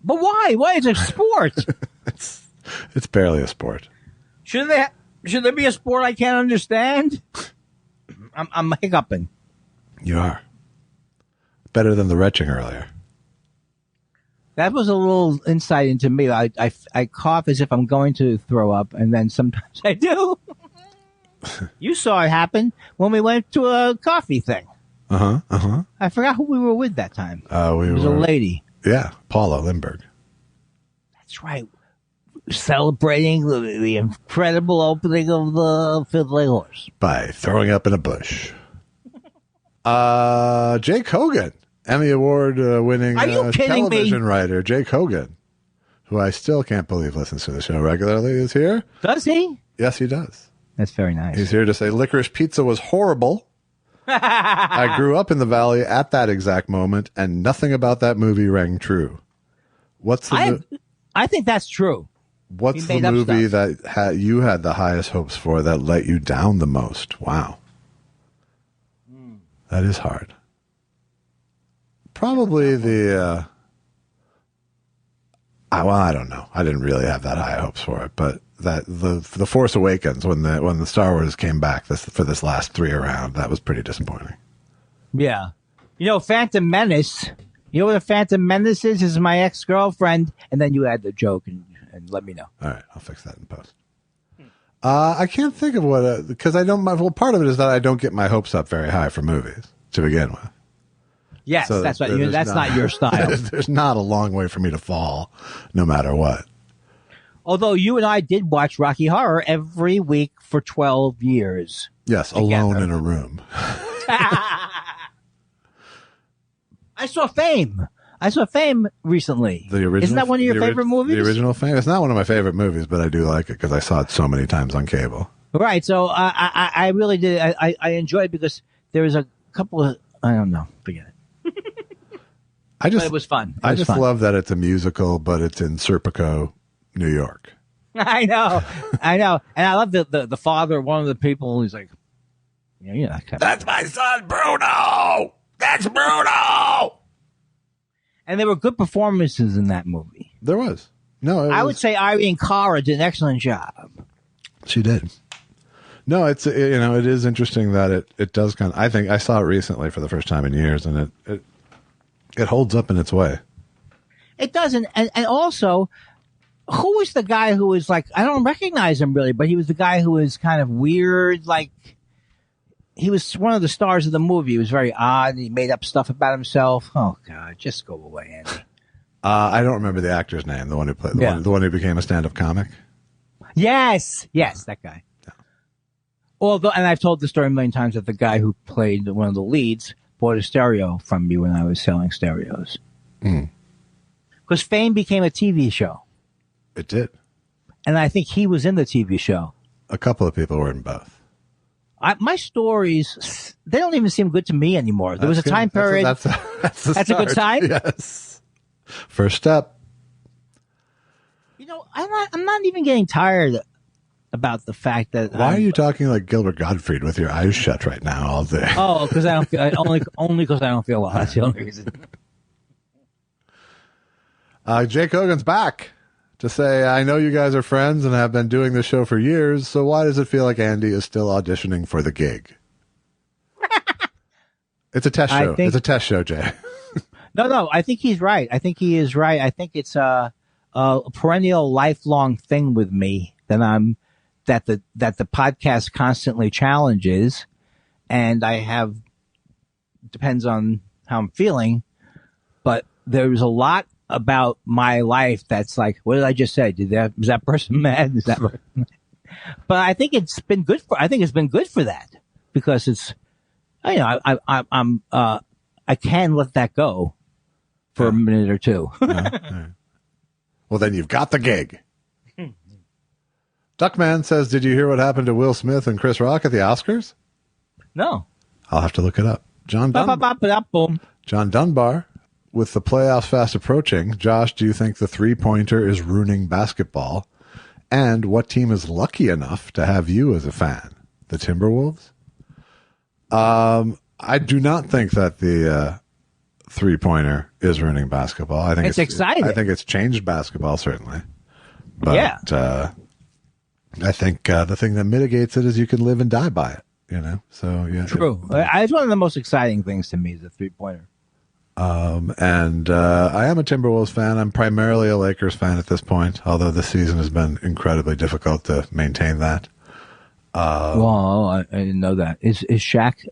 But why? Why is it a sport? It's barely a sport. Should there be a sport I can't understand? I'm hiccuping. You are. Better than the retching earlier. That was a little insight into me. I cough as if I'm going to throw up, and then sometimes I do. You saw it happen when we went to a coffee thing. I forgot who we were with that time. It was a lady. Yeah, Paula Lindbergh. That's right. Celebrating the incredible opening of the Fiddly Horse. By throwing up in a bush. Jake Hogan, Emmy Award winning television writer. Jake Hogan, who I still can't believe listens to the show regularly, is here. Does he? Yes, he does. That's very nice. He's here to say Licorice Pizza was horrible. I grew up in the Valley at that exact moment, and nothing about that movie rang true. I think that's true. What's the movie that you had the highest hopes for that let you down the most? Wow. That is hard. Probably the... I don't know. I didn't really have that high hopes for it, but that the Force Awakens, when the Star Wars came back for this last 3 around, that was pretty disappointing. Yeah. Phantom Menace. You know what a Phantom Menace is? This is my ex-girlfriend, and then you add the joke and let me know. All right, I'll fix that in post. I can't think of what, because I don't. Well, part of it is that I don't get my hopes up very high for movies to begin with. Yes, so that's not your style. There's not a long way for me to fall, no matter what. Although you and I did watch Rocky Horror every week for 12 years. Yes, together. Alone in a room. I saw Fame. I saw Fame recently. The original, Isn't that one of your favorite movies? The original Fame. It's not one of my favorite movies, but I do like it because I saw it so many times on cable. Right. So I really did. I enjoyed it because there was a couple of, I don't know, forget it. But it was fun. I just love that it's a musical, but it's in Serpico, New York. I know. And I love the father, one of the people, who's like, yeah, that's my son, Bruno. That's Bruno. And there were good performances in that movie. There was. No, I would say Irene Cara did an excellent job. She did. No, it's it is interesting that it does kind of. I think I saw it recently for the first time in years, and it holds up in its way. It doesn't, and also, who was the guy who was like, I don't recognize him really, but he was the guy who was kind of weird, like he was one of the stars of the movie. He was very odd. He made up stuff about himself. Oh God, just go away, Andy. I don't remember the actor's name. The one who played the one who became a stand-up comic. Yes, that guy. Yeah. Although, and I've told the story a million times that the guy who played one of the leads bought a stereo from me when I was selling stereos. Because Fame became a TV show. It did. And I think he was in the TV show. A couple of people were in both. My stories, they don't even seem good to me anymore. There was a time period. That's a good sign? Yes. First step. I'm not even getting tired about the fact that. Why are you talking like Gilbert Gottfried with your eyes shut right now all day? Oh, because I don't feel only because I don't feel well. That's the only reason. Jake Hogan's back to say, I know you guys are friends and have been doing this show for years, so why does it feel like Andy is still auditioning for the gig? It's a test show. It's a test show, Jay. No, I think he's right. I think he is right. I think it's a perennial, lifelong thing with me that the podcast constantly challenges, and I have, depends on how I'm feeling, but there's a lot about my life that's like, what did I just say? Was that person mad? But I think it's been good for that because it's, I can let that go for a minute or two. Well, then you've got the gig. Duckman says, did you hear what happened to Will Smith and Chris Rock at the Oscars? No. I'll have to look it up. John Dunbar, with the playoffs fast approaching, Josh, do you think the three-pointer is ruining basketball? And what team is lucky enough to have you as a fan? The Timberwolves? I do not think that the three-pointer is ruining basketball. I think it's exciting. I think it's changed basketball, certainly. But, I think the thing that mitigates it is you can live and die by it, So, yeah. True. It's one of the most exciting things to me is the three-pointer. And I am a Timberwolves fan. I'm primarily a Lakers fan at this point, although this season has been incredibly difficult to maintain that. Well, I didn't know that. Is Shaq...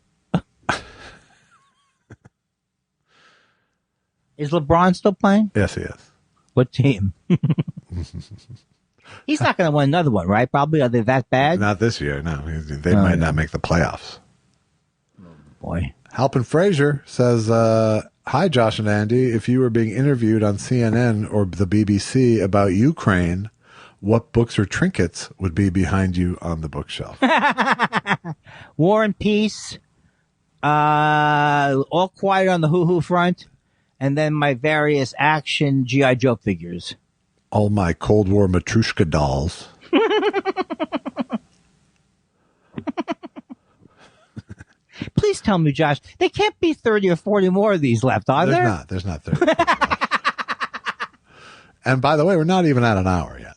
Is LeBron still playing? Yes, he is. What team? He's not going to win another one, right? Probably. Are they that bad? Not this year, no. They might not make the playoffs. Oh, boy. Halpin Frazier says, hi, Josh and Andy. If you were being interviewed on CNN or the BBC about Ukraine, what books or trinkets would be behind you on the bookshelf? War and Peace, All Quiet on the Hoo-Hoo Front, and then my various action G.I. Joe figures. All my Cold War Matryoshka dolls. Please tell me, Josh, there can't be 30 or 40 more of these left, are there? There's not 30. And by the way, we're not even at an hour yet.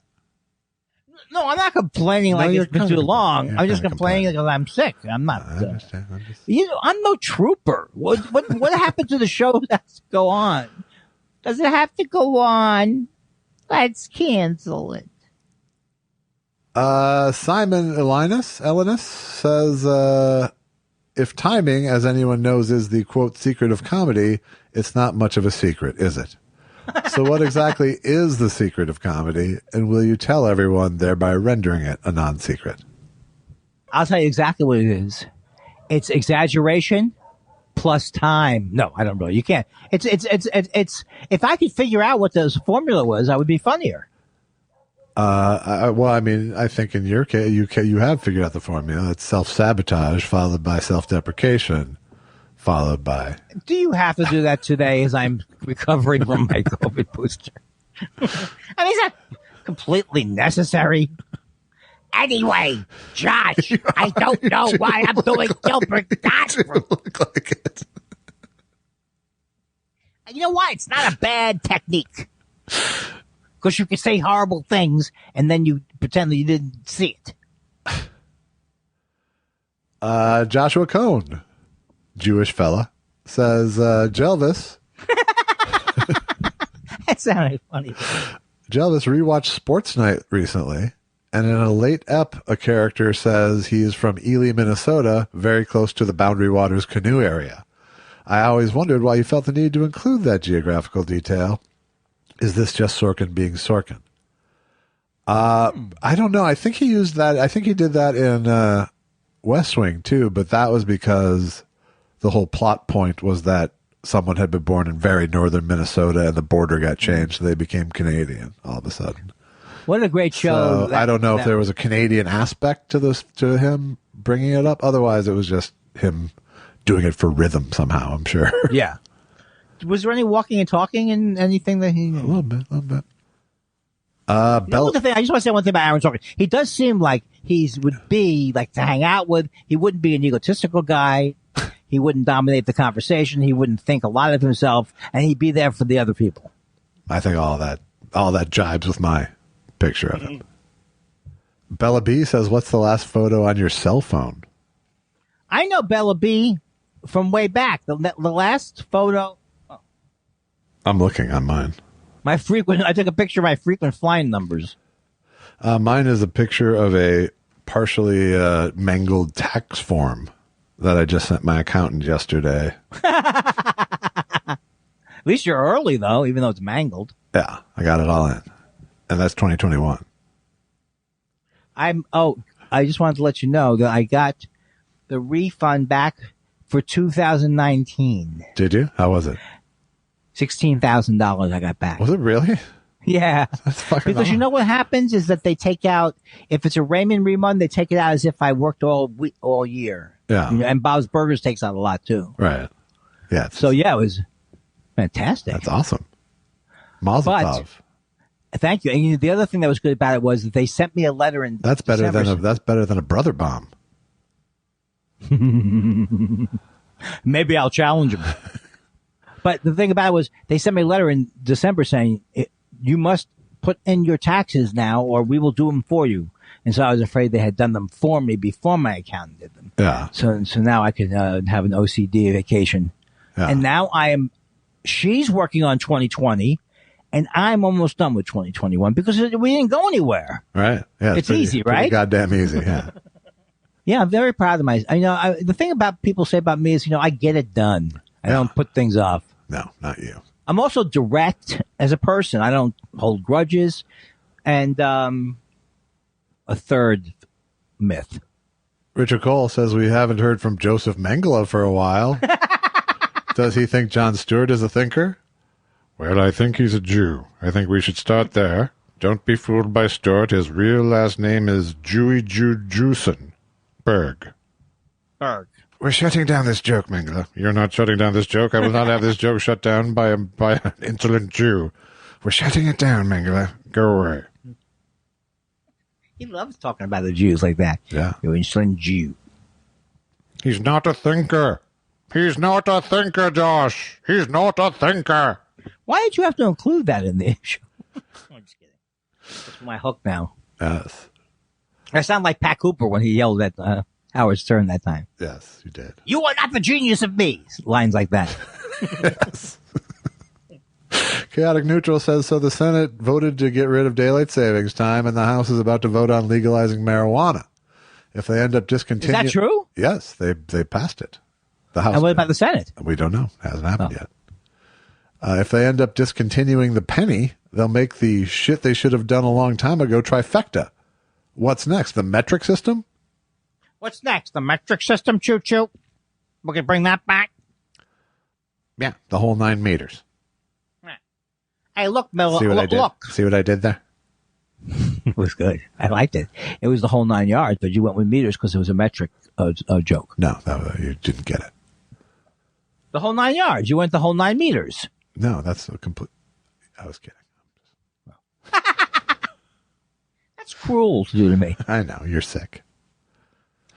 No, I'm not complaining like it's been too long. I'm just complaining because I'm sick. I'm not. I understand. I'm no trooper. What happened to the show that has to go on? Does it have to go on? Let's cancel it. Simon Elinus says, if timing, as anyone knows, is the, quote, secret of comedy, it's not much of a secret, is it? So what exactly is the secret of comedy, and will you tell everyone, thereby rendering it a non-secret? I'll tell you exactly what it is. It's exaggeration plus time. No, I don't really. You can't. It's. If I could figure out what the formula was, I would be funnier. Well, I mean, I think in your case, you have figured out the formula. It's self-sabotage followed by self-deprecation followed by. Do you have to do that today as I'm recovering from my COVID booster? I mean, is that completely necessary? Anyway, Josh, I don't know why I'm doing Gilbert Gottfried. Look like it. You know why? It's not a bad technique. Because you can say horrible things and then you pretend that you didn't see it. Joshua Cohn, Jewish fella, says, Jelvis. That sounded funny. Jelvis rewatched Sports Night recently, and in a late ep, a character says he is from Ely, Minnesota, very close to the Boundary Waters canoe area. I always wondered why you felt the need to include that geographical detail. Is this just Sorkin being Sorkin? I don't know. I think he used that. I think he did that in West Wing too, but that was because the whole plot point was that someone had been born in very northern Minnesota and the border got changed, so they became Canadian all of a sudden. What a great show. So I don't know if there was a Canadian aspect to this, to him bringing it up. Otherwise, it was just him doing it for rhythm somehow, I'm sure. Yeah. Was there any walking and talking and anything that he... A little bit. I just want to say one thing about Aaron Sorkin. He does seem like would be like to hang out with. He wouldn't be an egotistical guy. He wouldn't dominate the conversation. He wouldn't think a lot of himself, and he'd be there for the other people. I think all that jibes with my picture of him. Bella B says, "What's the last photo on your cell phone?" I know Bella B from way back. The last photo. I'm looking on mine. I took a picture of my frequent flying numbers. Mine is a picture of a partially mangled tax form that I just sent my accountant yesterday. At least you're early, though, even though it's mangled. Yeah, I got it all in. And that's 2021. I just wanted to let you know that I got the refund back for 2019. Did you? How was it? $16,000 I got back. Was it really? Yeah. That's fucking Because awesome. you know what happens is that they take out, if it's a Raymond refund, they take it out as if I worked all year. Yeah. And Bob's Burgers takes out a lot too. Right. Yeah. So yeah, it was fantastic. That's awesome. Mazel tov. Thank you. And the other thing that was good about it was that they sent me a letter in That's better December. than a brother bomb. Maybe I'll challenge him. But the thing about it was they sent me a letter in December saying, you must put in your taxes now or we will do them for you. And so I was afraid they had done them for me before my accountant did them. Yeah. So now I could have an OCD vacation. Yeah. And now she's working on 2020 and I'm almost done with 2021 because we didn't go anywhere. Right. Yeah. It's easy, right? Pretty goddamn easy. Yeah. Yeah. I'm very proud of myself. The thing about people say about me is, I get it done. I don't put things off. No, not you. I'm also direct as a person. I don't hold grudges. And a third myth. Richard Cole says we haven't heard from Joseph Mengele for a while. Does he think Jon Stewart is a thinker? Well, I think he's a Jew. I think we should start there. Don't be fooled by Stewart. His real last name is Jewson. Berg. We're shutting down this joke, Mengele. You're not shutting down this joke. I will not have this joke shut down by an insolent Jew. We're shutting it down, Mengele. Go away. He loves talking about the Jews like that. Yeah. You're an insolent Jew. He's not a thinker. He's not a thinker, Josh. He's not a thinker. Why did you have to include that in the issue? I'm just kidding. That's my hook now. Yes. I sound like Pat Cooper when he yelled at Howard Stern that time. Yes, you did. You are not the genius of me. Lines like that. Yes. Chaotic Neutral says, so the Senate voted to get rid of daylight savings time and the House is about to vote on legalizing marijuana. If they end up discontinuing... Is that true? Yes, they passed it. The House. And what about the Senate? We don't know. It hasn't happened yet. If they end up discontinuing the penny, they'll make the shit they should have done a long time ago trifecta. What's next? The metric system? What's next? The metric system, choo-choo? We can bring that back? Yeah, the whole 9 meters. Hey, look, Mel. See what I did? Look. See what I did there? It was good. I liked it. It was the whole 9 yards, but you went with meters because it was a metric joke. No, you didn't get it. The whole 9 yards. You went the whole 9 meters. No, that's a complete. I was kidding. That's cruel to do to me. I know, you're sick.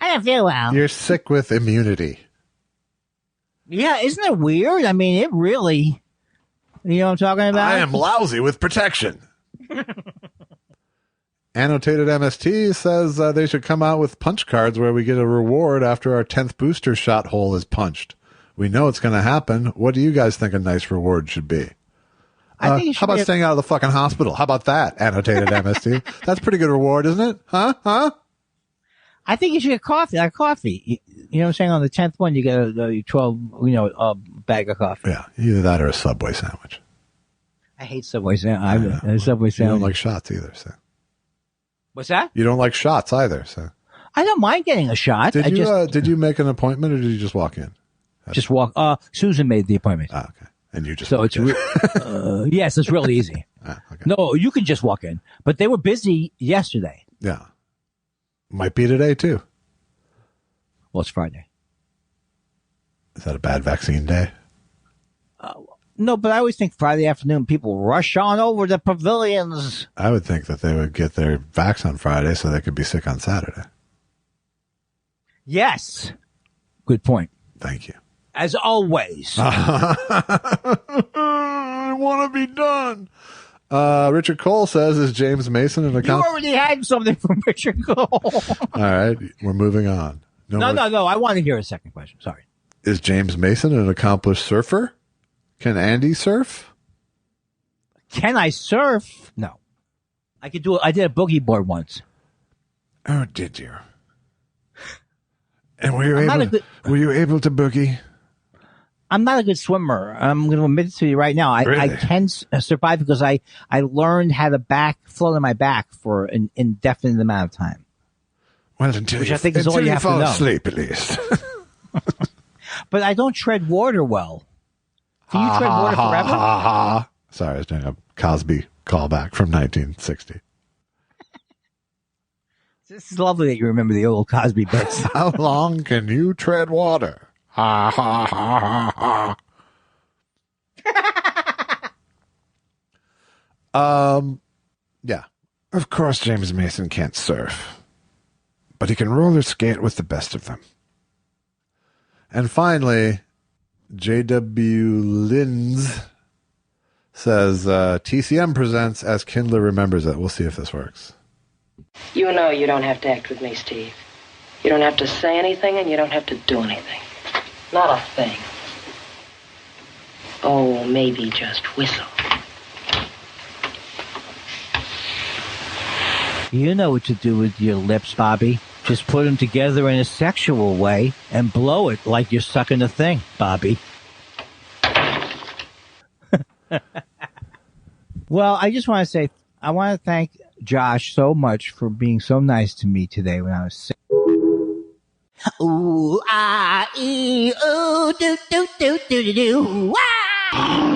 I don't feel well. You're sick with immunity. Yeah, isn't it weird? I mean, it really. You know what I'm talking about? I am lousy with protection. Annotated MST says they should come out with punch cards where we get a reward after our 10th booster shot hole is punched. We know it's going to happen. What do you guys think a nice reward should be? I think how about staying out of the fucking hospital? How about that, annotated MST? That's a pretty good reward, isn't it? Huh? I think you should get coffee, like coffee. You know what I'm saying? On the 10th one, you get a 12, bag of coffee. Yeah, either that or a Subway sandwich. I hate Subway sandwich. Subway You sandwich. don't like shots either, so. What's that? You don't like shots either, so. I don't mind getting a shot. Did you make an appointment or did you just walk in? Just walk. Susan made the appointment. Ah, okay. And you just so it's yes, it's really easy. Ah, okay. No, you can just walk in. But they were busy yesterday. Yeah. Might be today too. Well, it's Friday. Is that a bad vaccine day? No, but I always think Friday afternoon people rush on over the pavilions. I would think that they would get their vax on Friday so they could be sick on Saturday. Yes. Good point. Thank you. As always. I want to be done. Richard Cole says, is James Mason an account? You already had something from Richard Cole. All right. We're moving on. No. I want to hear a second question. Sorry. Is James Mason an accomplished surfer? Can Andy surf? Can I surf? No. I could do it. I did a boogie board once. Oh, did you? And were you able to boogie? I'm not a good swimmer. I'm going to admit it to you right now. Really? I can survive because I learned how to float on my back for an indefinite amount of time. Well, until I think is all you have to know. Asleep, at least. But I don't tread water well. Do you tread water forever? Sorry, I was doing a Cosby callback from 1960. This is lovely that you remember the old Cosby bits. How long can you tread water? Ha, ha, ha, ha, ha. Yeah. Of course James Mason can't surf, but he can roller skate with the best of them. And finally, J.W. Linz says, TCM presents As Kindler Remembers It. We'll see if this works. You know you don't have to act with me, Steve. You don't have to say anything, and you don't have to do anything. Not a thing. Oh, maybe just whistle. You know what to do with your lips, Bobby. Just put them together in a sexual way and blow it like you're sucking a thing, Bobby. Well, I just want to say, I want to thank Josh so much for being so nice to me today when I was sick. Ooh, ah, ee, ooh, do, do, do, do, do, do, ah!